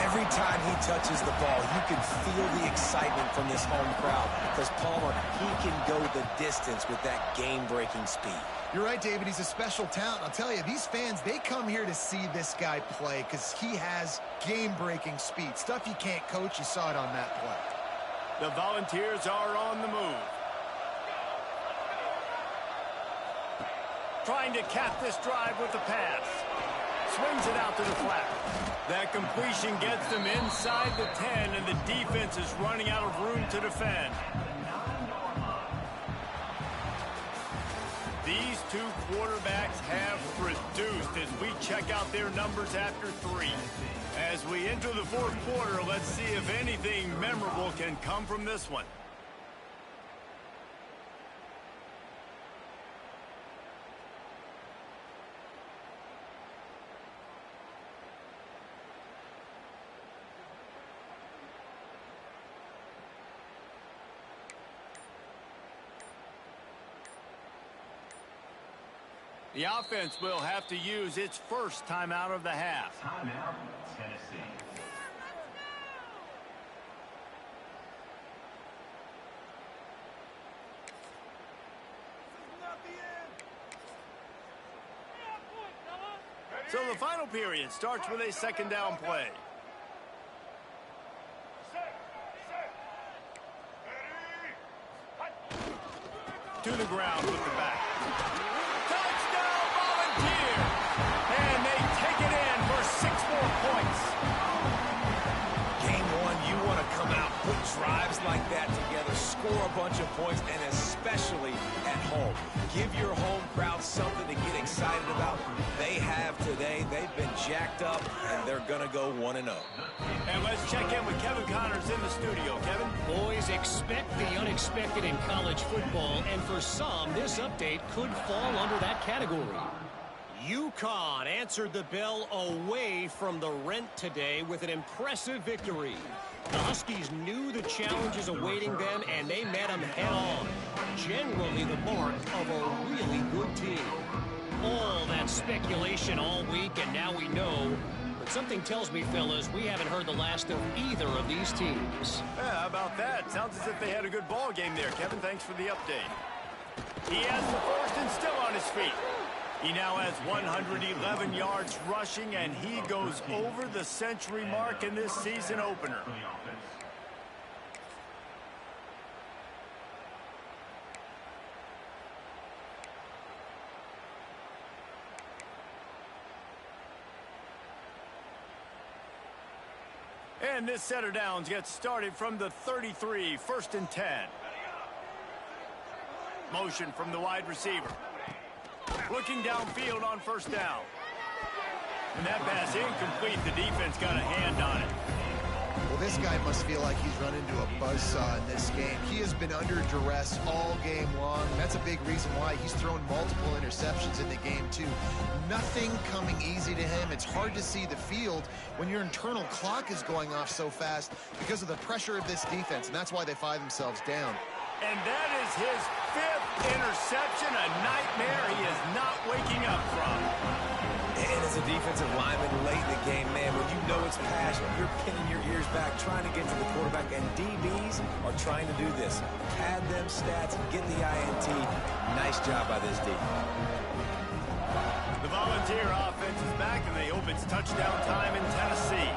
Speaker 3: Every time he touches the ball, you can feel the excitement from this home crowd because Palmer, he can go the distance with that game-breaking speed.
Speaker 2: You're right, David. He's a special talent. I'll tell you, these fans, they come here to see this guy play because he has game-breaking speed. Stuff you can't coach. You saw it on that play.
Speaker 1: The Volunteers are on the move. Trying to cap this drive with the pass. Swings it out to the flat. That completion gets them inside the 10, and the defense is running out of room to defend. These two quarterbacks have produced as we check out their numbers after 3. As we enter the fourth quarter, let's see if anything memorable can come from this one. The offense will have to use its first timeout of the half.
Speaker 5: Timeout, Tennessee.
Speaker 1: So the final period starts with a second down play. To the ground with the back. Touchdown, Volunteer! And they take it in for 6 more points.
Speaker 3: Game one, you want to come out, put drives like that together, score a bunch of points, and especially at home. home. Give your home crowd something to get excited about. They have today. They've been jacked up, and they're going to go 1-0.
Speaker 1: And let's check in with Kevin Connors in the studio. Kevin?
Speaker 4: Boys, expect the unexpected in college football, and for some, this update could fall under that category. UConn answered the bell away from the rent today with an impressive victory. The Huskies knew the challenges awaiting them, and they met them head-on. Generally the mark of a really good team. All that speculation all week, and now we know. But something tells me, fellas, we haven't heard the last of either of these teams.
Speaker 1: Yeah, how about that? Sounds as if they had a good ball game there, Kevin. Thanks for the update. He has the first and still on his feet. He now has 111 yards rushing, and he goes over the century mark in this season opener. And this set of downs gets started from the 33, 1st and 10. Motion from the wide receiver. Looking downfield on 1st down. And that pass incomplete. The defense got a hand on it.
Speaker 2: Well, this guy must feel like he's run into a buzzsaw in this game. He has been under duress all game long. And that's a big reason why he's thrown multiple interceptions in the game, too. Nothing coming easy to him. It's hard to see the field when your internal clock is going off so fast because of the pressure of this defense. And that's why they find themselves down.
Speaker 1: And that is his 5th interception, a nightmare he is not waking up from.
Speaker 3: And as a defensive lineman late in the game, man, when you know it's passion, you're pinning your ears back, trying to get to the quarterback, and DBs are trying to do this. Pad them stats, get the INT. Nice job by this D.
Speaker 1: The Volunteer offense is back, and they hope it's touchdown time in Tennessee.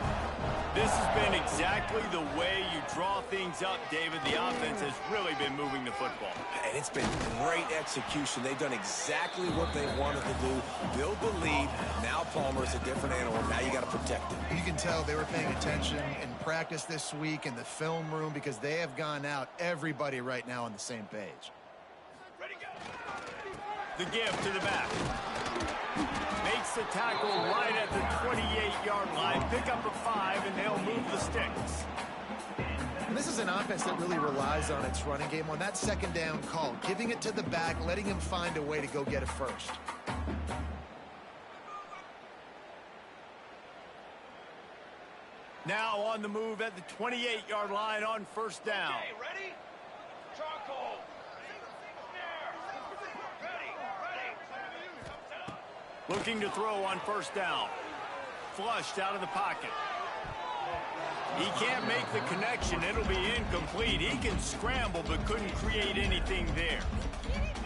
Speaker 1: This has been exactly the way you draw things up, David. The offense has really been moving the football.
Speaker 3: And it's been great execution. They've done exactly what they wanted to do. Build the lead. Now Palmer's a different animal. Now you got to protect him.
Speaker 2: You can tell they were paying attention in practice this week in the film room because they have gone out, everybody right now on the same page.
Speaker 1: Ready, go. The give to the back. Makes the tackle right at the 28-yard line. Pick up a 5, and they'll move the sticks.
Speaker 2: And this is an offense that really relies on its running game on that 2nd down call, giving it to the back, letting him find a way to go get it first.
Speaker 1: Now on the move at the 28-yard line on 1st down.
Speaker 5: Okay, ready? Charcoal.
Speaker 1: Looking to throw on 1st down. Flushed out of the pocket. He can't make the connection. It'll be incomplete. He can scramble but couldn't create anything there.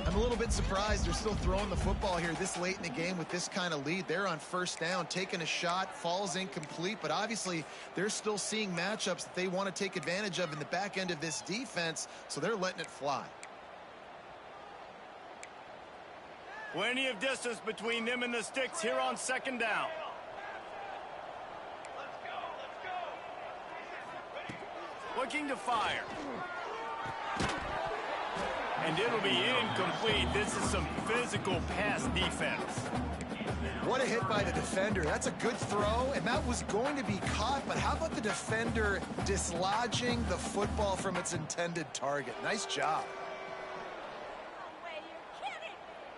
Speaker 2: I'm a little bit surprised they're still throwing the football here this late in the game with this kind of lead. They're on 1st down, taking a shot, falls incomplete, but obviously they're still seeing matchups that they want to take advantage of in the back end of this defense, so they're letting it fly.
Speaker 1: Plenty of distance between them and the sticks here on 2nd down. Looking to fire. And it'll be incomplete. This is some physical pass defense.
Speaker 2: What a hit by the defender. That's a good throw, and that was going to be caught, but how about the defender dislodging the football from its intended target? Nice job.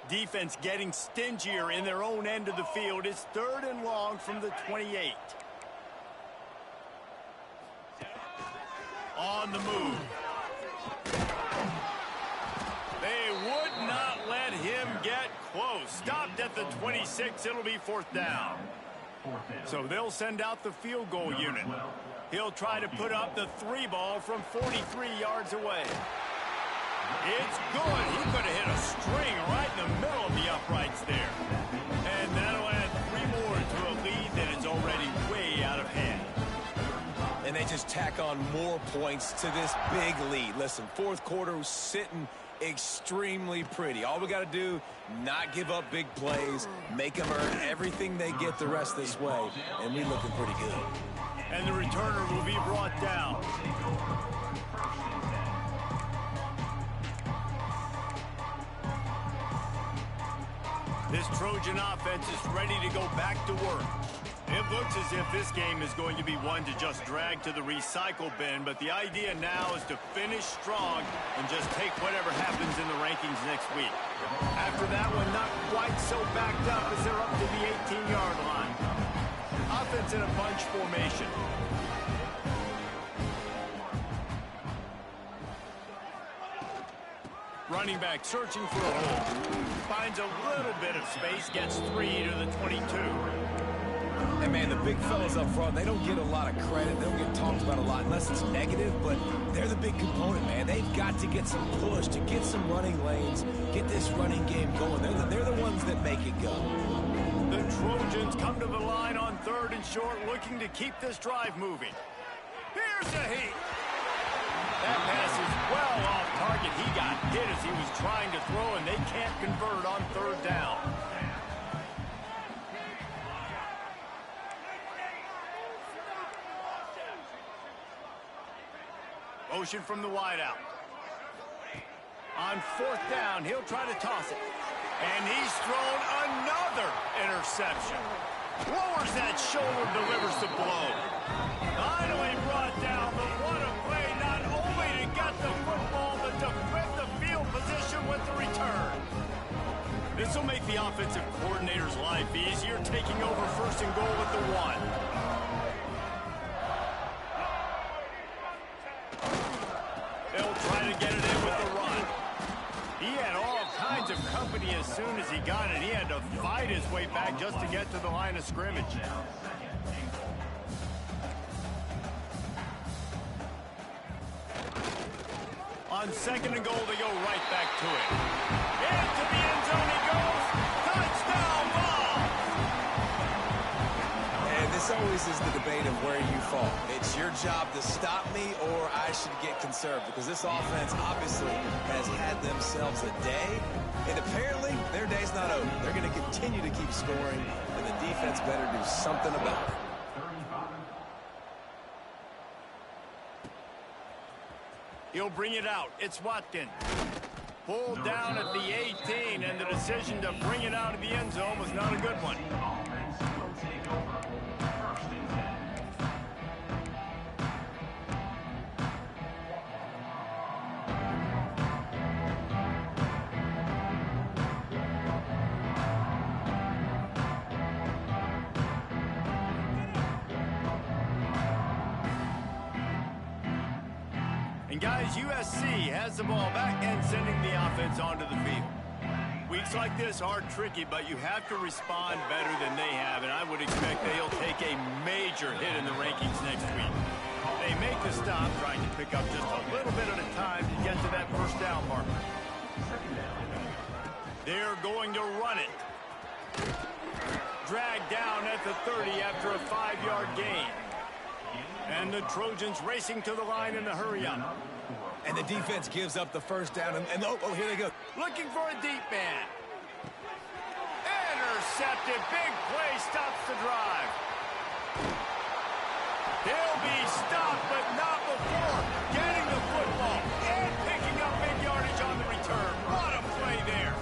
Speaker 1: Defense getting stingier in their own end of the field. It's 3rd and long from the 28. On the move. They would not let him get close. Stopped at the 26. It'll be 4th down. So they'll send out the field goal unit. He'll try to put up the 3 ball from 43 yards away. It's good. He could have hit a string right in the middle of the uprights there. And that'll add 3 more to a lead that is already way out of hand.
Speaker 3: And they just tack on more points to this big lead. Listen, 4th quarter was sitting extremely pretty. All we got to do, not give up big plays, make them earn everything they get the rest this way, and we're looking pretty good.
Speaker 1: And the returner will be brought down. This Trojan offense is ready to go back to work. It looks as if this game is going to be one to just drag to the recycle bin, but the idea now is to finish strong and just take whatever happens in the rankings next week. After that one, not quite so backed up as they're up to the 18-yard line. Offense in a bunch formation. Running back searching for a hole. Finds a little bit of space, gets 3 to the 22.
Speaker 3: And, man, the big fellas up front, they don't get a lot of credit. They don't get talked about a lot unless it's negative, but they're the big component, man. They've got to get some push, to get some running lanes, get this running game going. They're the ones that make it go.
Speaker 1: The Trojans come to the line on 3rd and short, looking to keep this drive moving. Here's the heat. That pass is well off target. He got hit as he was trying to throw, and they can't convert on 3rd down. Motion from the wideout. On 4th down, he'll try to toss it. And he's thrown another interception. Lowers that shoulder, delivers the blow. Finally brought down, but what a play, not only to get the football, but to flip the field position with the return. This will make the offensive coordinator's life easier, taking over 1st and goal at the 1. They'll try to get it in with the run. He had all kinds of company as soon as he got it. He had to fight his way back just to get to the line of scrimmage. On 2nd and goal, they go right back to it. Into the end zone he goes. Touchdown ball!
Speaker 3: And this always is the debate of where you fall. It's your job to stop me, or I should get conserved, because this offense obviously has had themselves a day, and apparently their day's not over. They're going to continue to keep scoring, and the defense better do something about it.
Speaker 1: He'll bring it out. It's Watkins. Pulled down at the 18, and the decision to bring it out of the end zone was not a good one. And guys, USC has the ball back and sending the offense onto the field. Weeks like this are tricky, but you have to respond better than they have, and I would expect they'll take a major hit in the rankings next week. They make the stop, trying to pick up just a little bit at a time to get to that 1st down marker. They're going to run it. Dragged down at the 30 after a 5-yard gain. And the Trojans racing to the line in the hurry-up.
Speaker 3: And the defense gives up the 1st down, and oh, here they go.
Speaker 1: Looking for a deep man. Intercepted. Big play stops the drive. He'll be stopped, but not before getting the football and picking up big yardage on the return. What a play there.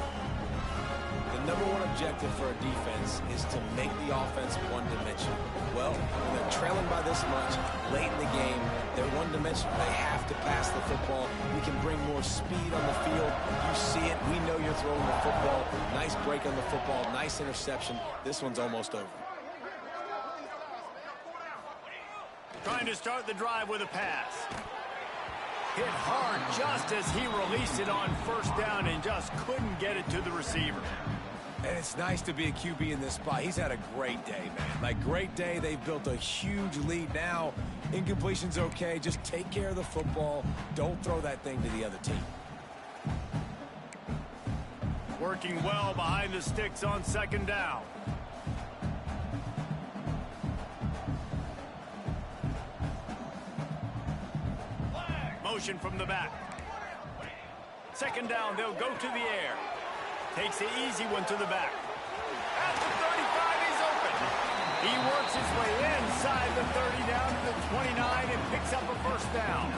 Speaker 3: The number one objective for a defense is to make the offense one-dimensional. Well, when they're trailing by this much, late in the game, they're one-dimensional. They have to pass the football. We can bring more speed on the field. You see it. We know you're throwing the football. Nice break on the football. Nice interception. This one's almost over.
Speaker 1: Trying to start the drive with a pass. Hit hard just as he released it on 1st down and just couldn't get it to the receiver.
Speaker 3: And it's nice to be a QB in this spot. He's had a great day, man. Like, great day. They've built a huge lead now. Incompletion's okay. Just take care of the football. Don't throw that thing to the other team.
Speaker 1: Working well behind the sticks on 2nd down. Motion from the back. 2nd down, they'll go to the air. Takes the easy one to the back. At the 35, he's open. He works his way inside the 30 down to the 29 and picks up a 1st down.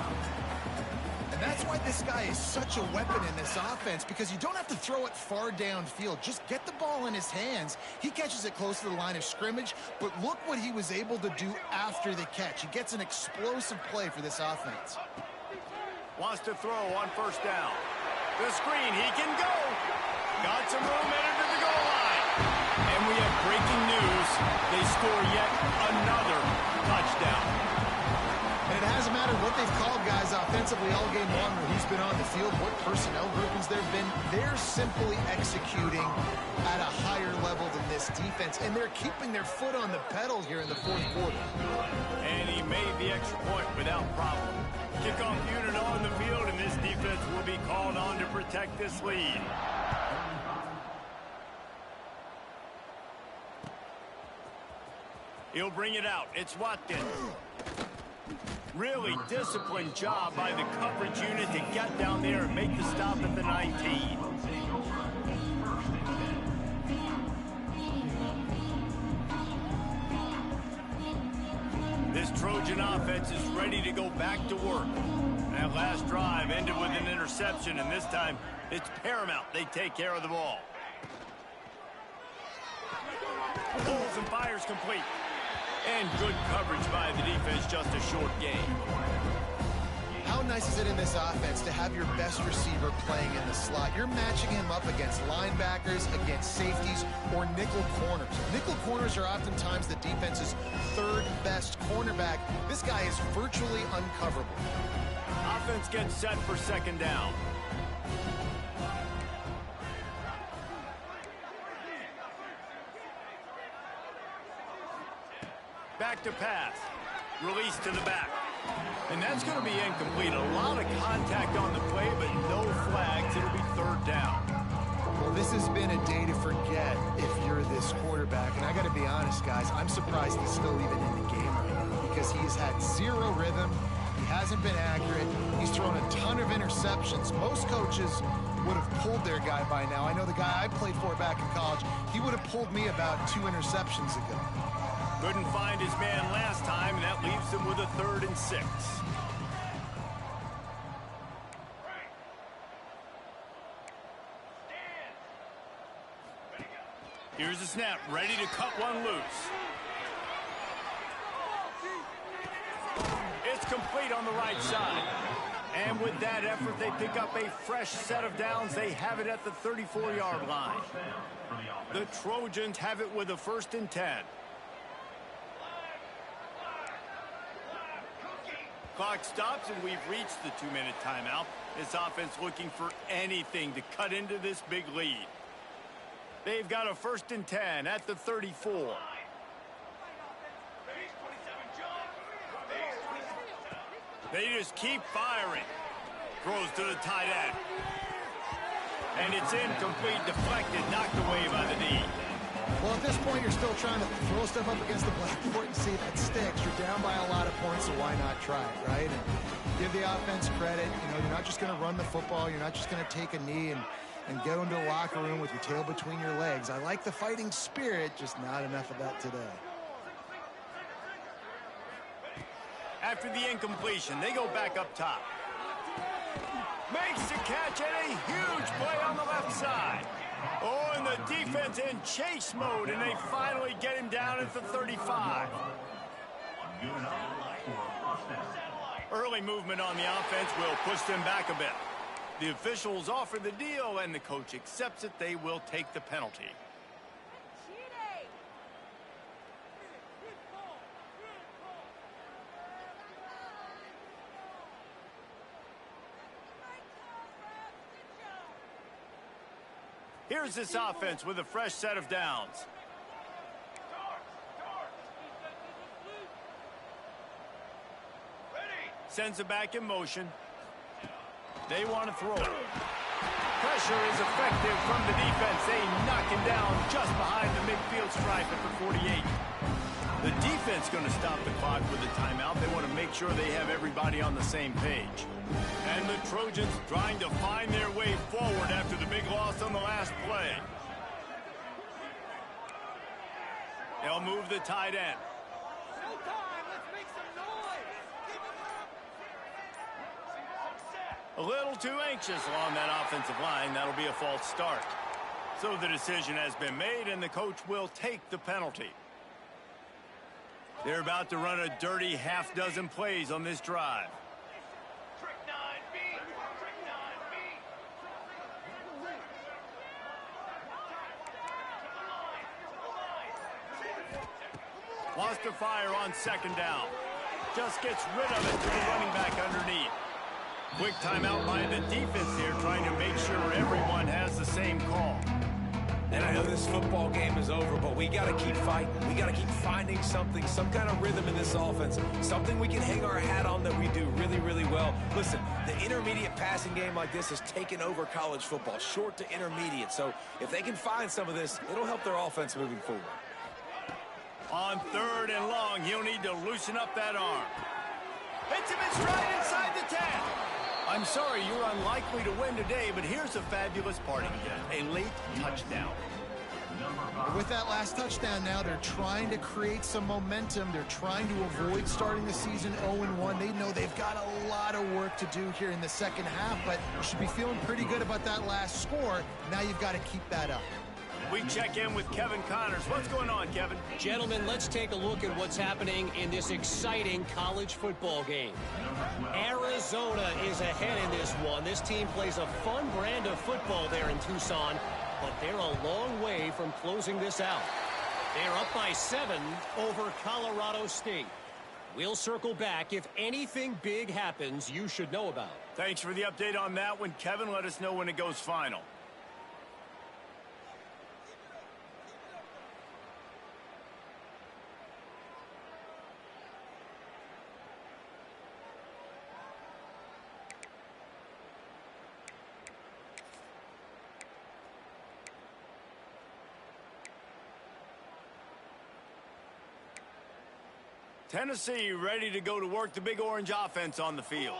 Speaker 2: And that's why this guy is such a weapon in this offense, because you don't have to throw it far downfield. Just get the ball in his hands. He catches it close to the line of scrimmage, but look what he was able to do after the catch. He gets an explosive play for this offense.
Speaker 1: Wants to throw on first down. The screen, he can go. Got some room headed to the goal line. And we have breaking news. They score yet another touchdown.
Speaker 2: And it hasn't mattered what they've called guys offensively all game long, or who's been on the field, what personnel groupings there have been. They're simply executing at a higher level than this defense, and they're keeping their foot on the pedal here in the fourth quarter.
Speaker 1: And he made the extra point without problem. Kickoff unit on the field, and this defense will be called on to protect this lead. He'll bring it out. It's Watkins. Really disciplined job by the coverage unit to get down there and make the stop at the 19. This Trojan offense is ready to go back to work. That last drive ended with an interception, and this time it's paramount they take care of the ball. Pulls and fires complete. And good coverage by the defense, just a short game.
Speaker 2: How nice is it in this offense to have your best receiver playing in the slot? You're matching him up against linebackers, against safeties, or nickel corners. Nickel corners are oftentimes the defense's third best cornerback. This guy is virtually uncoverable.
Speaker 1: Offense gets set for second down. Back to pass. Release to the back. And that's going to be incomplete. A lot of contact on the play, but no flags. It'll be third down.
Speaker 2: Well, this has been a day to forget if you're this quarterback. And I got to be honest, guys, I'm surprised he's still even in the game right now, because he's had zero rhythm. He hasn't been accurate. He's thrown a ton of interceptions. Most coaches would have pulled their guy by now. I know the guy I played for back in college, he would have pulled me about 2 interceptions ago.
Speaker 1: Couldn't find his man last time, and that leaves him with a 3rd and 6. Here's the snap, ready to cut one loose. It's complete on the right side. And with that effort, they pick up a fresh set of downs. They have it at the 34-yard line. The Trojans have it with a 1st and 10. Clock stops, and we've reached the 2-minute timeout. This offense looking for anything to cut into this big lead. They've got a 1st and 10 at the 34. They just keep firing. Throws to the tight end. And it's incomplete, deflected, knocked away by the D.
Speaker 2: Well, at this point, you're still trying to throw stuff up against the blackboard and see if it sticks. You're down by a lot of points, so why not try it, right? And give the offense credit. You know, you're not just going to run the football. You're not just going to take a knee and go into the locker room with your tail between your legs. I like the fighting spirit, just not enough of that today.
Speaker 1: After the incompletion, they go back up top. Makes the catch and a huge play on the left side. Oh, and the defense in chase mode, and they finally get him down at the 35. Early movement on the offense will push them back a bit. The officials offer the deal, and the coach accepts it. They will take the penalty. Here's this offense with a fresh set of downs. Sends it back in motion. They want to throw. Pressure is effective from the defense. They knock him down just behind the midfield stripe at the 48. The defense going to stop the clock with a timeout. They want to make sure they have everybody on the same page. And the Trojans trying to find their way forward after the big loss on the last play. They'll move the tight end. A little too anxious along that offensive line. That'll be a false start. So the decision has been made, and the coach will take the penalty. They're about to run a dirty half-dozen plays on this drive.
Speaker 5: Trick 9B. Trick 9B.
Speaker 1: Wants to fire on second down. Just gets rid of it to the running back underneath. Quick timeout by the defense here, trying to make sure everyone has the same call.
Speaker 3: And I know this football game is over, but we got to keep fighting. We got to keep finding something, some kind of rhythm in this offense, something we can hang our hat on that we do really, really well. Listen, the intermediate passing game like this has taken over college football, short to intermediate. So if they can find some of this, it'll help their offense moving forward.
Speaker 1: On 3rd and long, he'll need to loosen up that arm. Hits him in stride inside the 10. I'm sorry, you're unlikely to win today, but here's a fabulous parting gift, a late touchdown.
Speaker 2: With that last touchdown now, they're trying to create some momentum. They're trying to avoid starting the season 0-1. They know they've got a lot of work to do here in the second half, but you should be feeling pretty good about that last score. Now you've got to keep that up.
Speaker 1: We check in with Kevin Connors. What's going on, Kevin?
Speaker 4: Gentlemen, let's take a look at what's happening in this exciting college football game. Arizona is ahead in this one. This team plays a fun brand of football there in Tucson, but they're a long way from closing this out. They're up by 7 over Colorado State. We'll circle back. If anything big happens, you should know about.
Speaker 1: Thanks for the update on that one, Kevin. Let us know when it goes final. Tennessee ready to go to work the Big Orange offense on the field.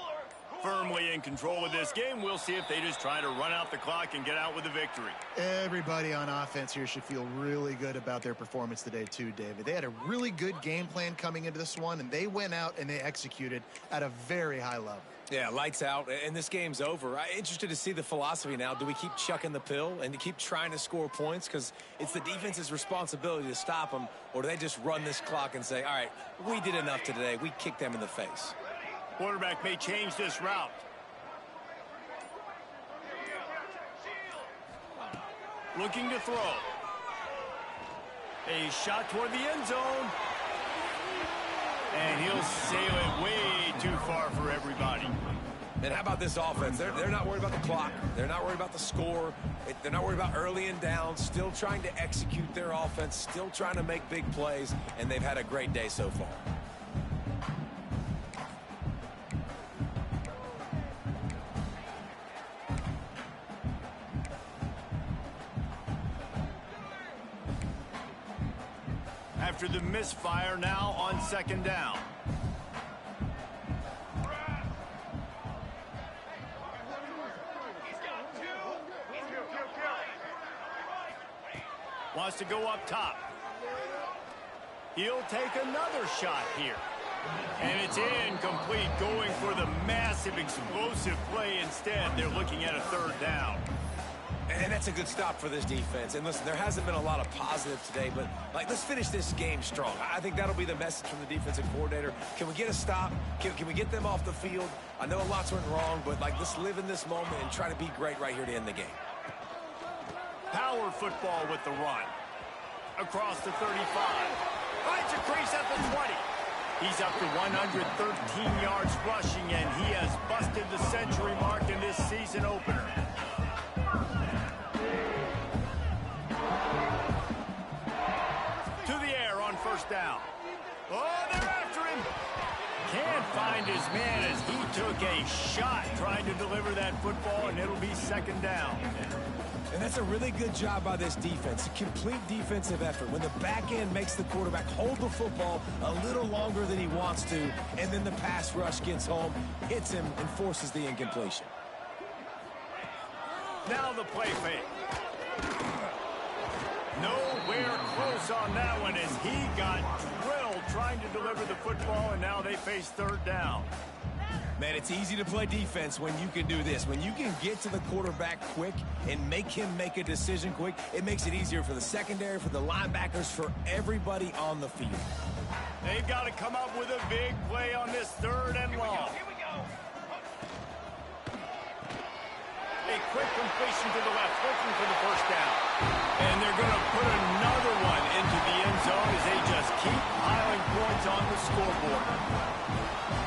Speaker 1: Firmly in control of this game. We'll see if they just try to run out the clock and get out with a victory.
Speaker 2: Everybody on offense here should feel really good about their performance today too, David. They had a really good game plan coming into this one, and they went out and they executed at a very high level.
Speaker 3: Yeah, lights out, and this game's over. I'm interested to see the philosophy now. Do we keep chucking the pill and to keep trying to score points? Because it's the defense's responsibility to stop them, or do they just run this clock and say, all right, we did enough today. We kicked them in the face.
Speaker 1: Quarterback may change this route. Looking to throw. A shot toward the end zone. And he'll sail it way too far for everybody.
Speaker 3: And how about this offense? They're not worried about the clock. They're not worried about the score. They're not worried about early and down. Still trying to execute their offense. Still trying to make big plays. And they've had a great day so far.
Speaker 1: After the misfire, now on second down. Wants to go up top. He'll take another shot here. And it's incomplete, going for the massive explosive play instead. They're looking at a 3rd down.
Speaker 3: And that's a good stop for this defense. And listen, there hasn't been a lot of positive today, but let's finish this game strong. I think that'll be the message from the defensive coordinator. Can we get a stop? Can we get them off the field? I know a lot's went wrong, but let's live in this moment and try to be great right here to end the game.
Speaker 1: Power football with the run. Across the 35. Finds a crease at the 20. He's up to 113 yards rushing, and he has busted the century mark in this season opener. To the air on 1st down. Oh, they're after him. Can't find his man as he took a shot trying to deliver that football, and it'll be 2nd down.
Speaker 3: And that's a really good job by this defense. A complete defensive effort. When the back end makes the quarterback hold the football a little longer than he wants to, and then the pass rush gets home, hits him, and forces the incompletion.
Speaker 1: Now the play fake. Nowhere close on that one as he got drilled trying to deliver the football, and now they face 3rd down.
Speaker 3: Man, it's easy to play defense when you can do this. When you can get to the quarterback quick and make him make a decision quick, it makes it easier for the secondary, for the linebackers, for everybody on the field.
Speaker 1: They've got to come up with a big play on this 3rd and long.
Speaker 5: Here we go.
Speaker 1: A quick completion to the left, looking for the 1st down. And they're going to put another one into the end zone as they just keep piling points on the scoreboard.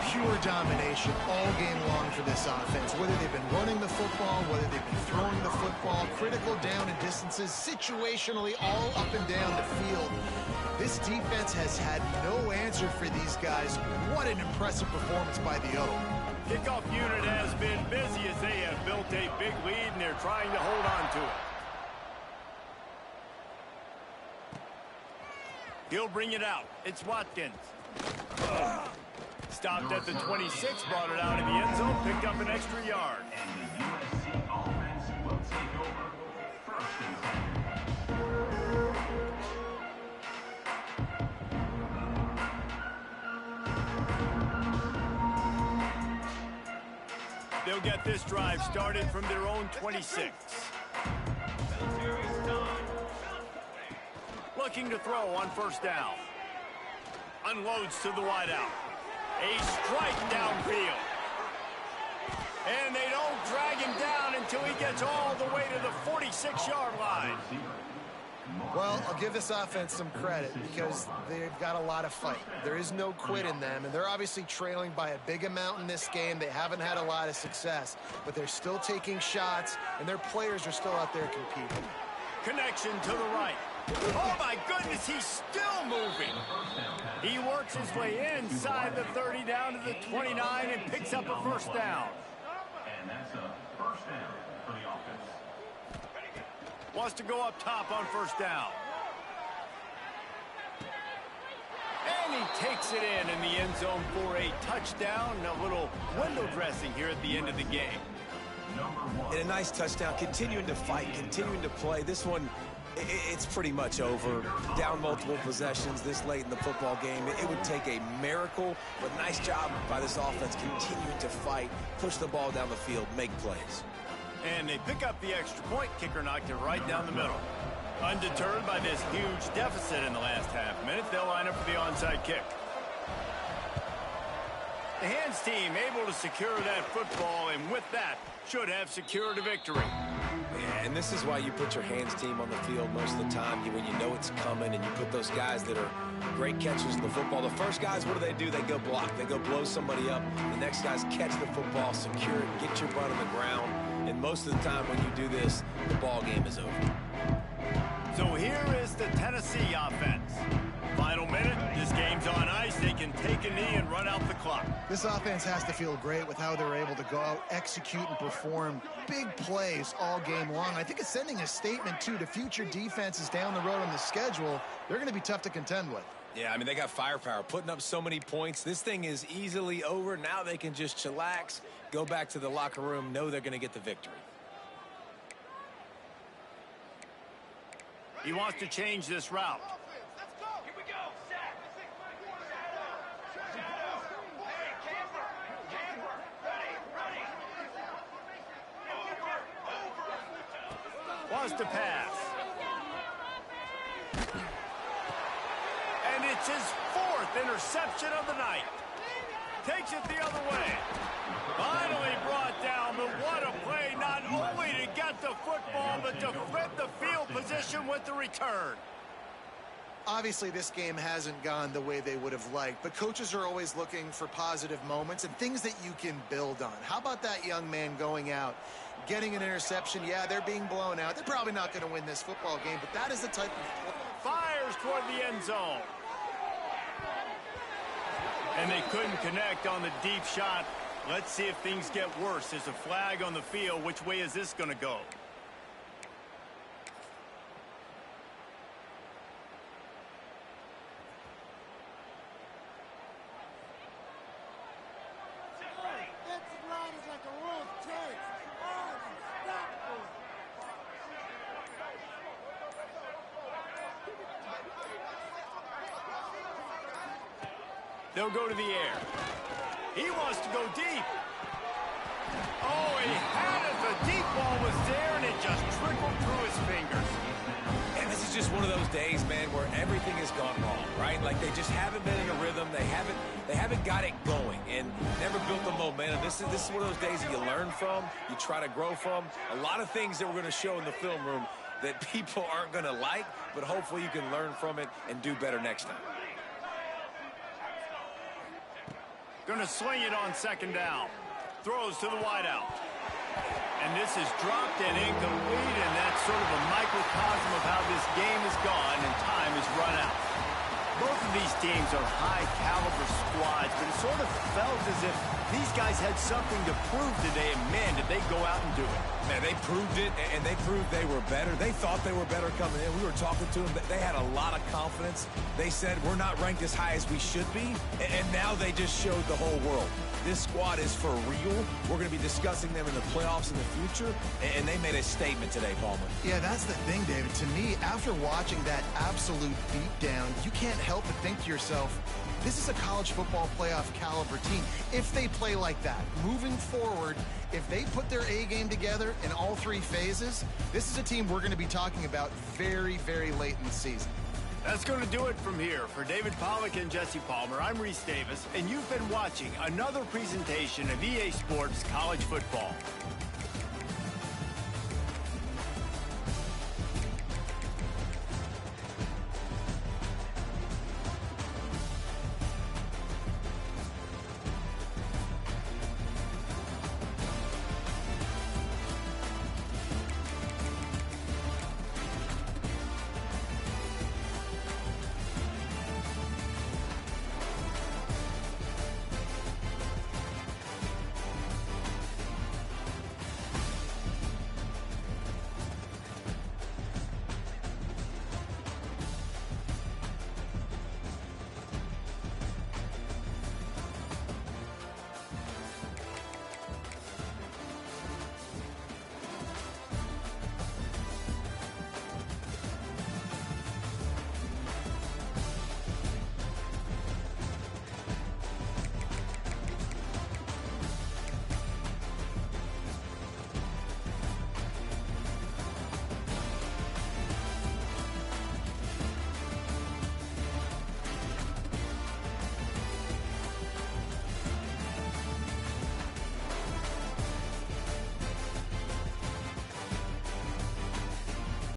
Speaker 2: Pure domination all game long for this offense. Whether they've been running the football, whether they've been throwing the football, critical down and distances, situationally all up and down the field. This defense has had no answer for these guys. What an impressive performance by the O.
Speaker 1: Kickoff unit has been busy as they have built a big lead and they're trying to hold on to it. He'll bring it out. It's Watkins. Stopped at the 26, brought it out in the end zone, picked up an extra yard.
Speaker 5: And the USC offense will take over 1st and 10.
Speaker 1: They'll get this drive started from their own 26. Looking to throw on 1st down. Unloads to the wideout. A strike downfield. And they don't drag him down until he gets all the way to the 46-yard line.
Speaker 2: Well, I'll give this offense some credit because they've got a lot of fight. There is no quit in them, and they're obviously trailing by a big amount in this game. They haven't had a lot of success, but they're still taking shots, and their players are still out there competing.
Speaker 1: Connection to the right. Oh, my goodness, he's still moving. He works his way inside the 30 down to the 29 and picks up a 1st down.
Speaker 5: And that's a 1st down for the offense.
Speaker 1: Wants to go up top on 1st down. And he takes it in the end zone for a touchdown. A little window dressing here at the end of the game.
Speaker 3: And a nice touchdown, continuing to fight, continuing to play. This one, it's pretty much over. Down multiple possessions this late in the football game. It would take a miracle, but nice job by this offense continuing to fight, push the ball down the field, make plays.
Speaker 1: And they pick up the extra point. Kicker knocked it right down the middle. Undeterred by this huge deficit in the last half minute, they'll line up for the onside kick. The hands team able to secure that football, and with that, should have secured a victory.
Speaker 3: Yeah, and this is why you put your hands team on the field most of the time when you know it's coming, and you put those guys that are great catchers of the football. The first guys, what do? They go block. They go blow somebody up. The next guys catch the football, secure it, get your butt on the ground. And most of the time when you do this, the ball game is over.
Speaker 1: So here is the Tennessee offense. Final minute, this game's on ice. They can take a knee and run out the clock.
Speaker 2: This offense has to feel great with how they're able to go out, execute, and perform big plays all game long. I think it's sending a statement, too, to future defenses down the road on the schedule. They're going to be tough to contend with.
Speaker 3: Yeah, I mean, they got firepower, putting up so many points. This thing is easily over. Now they can just chillax, go back to the locker room, know they're going to get the victory.
Speaker 1: He wants to change this route.
Speaker 5: Here we go. Set. Hey, camper. Ready. Over.
Speaker 1: Wants to pass. And it's his 4th interception of the night. Takes it the other way. Finally brought down, but what a play, not only to get the football, but to flip the field position with the return.
Speaker 2: Obviously, this game hasn't gone the way they would have liked, but coaches are always looking for positive moments and things that you can build on. How about that young man going out, getting an interception? Yeah, they're being blown out. They're probably not going to win this football game, but that is the type of...
Speaker 1: Fires toward the end zone. And they couldn't connect on the deep shot. Let's see if things get worse. There's a flag on the field. Which way is this going to go? They'll go to the air. He wants to go deep. Oh, he had it. The deep ball was there, and it just trickled through his fingers.
Speaker 3: And this is just one of those days, man, where everything has gone wrong, right? Like they just haven't been in a rhythm. They haven't got it going and never built the momentum. This is one of those days that you learn from, you try to grow from. A lot of things that we're going to show in the film room that people aren't going to like, but hopefully you can learn from it and do better next time.
Speaker 1: Going to swing it on second down. Throws to the wideout. And this is dropped and incomplete, and that's sort of a microcosm of how this game has gone, and time has run out. Both of these teams are high-caliber squads, but it sort of felt as if these guys had something to prove today, and man, did they go out and do it.
Speaker 3: Man, they proved it, and they proved they were better. They thought they were better coming in. We were talking to them. They had a lot of confidence. They said, we're not ranked as high as we should be, and now they just showed the whole world. This squad is for real. We're going to be discussing them in the playoffs in the future, and they made a statement today, Palmer.
Speaker 2: Yeah, that's the thing, David. To me, after watching that absolute beatdown, you can't help but think to yourself, this is a college football playoff caliber team. If they play like that, moving forward, if they put their A game together in all three phases, this is a team we're going to be talking about very, very late in the season.
Speaker 1: That's going to do it from here. For David Pollack and Jesse Palmer, I'm Reese Davis, and you've been watching another presentation of EA Sports College Football.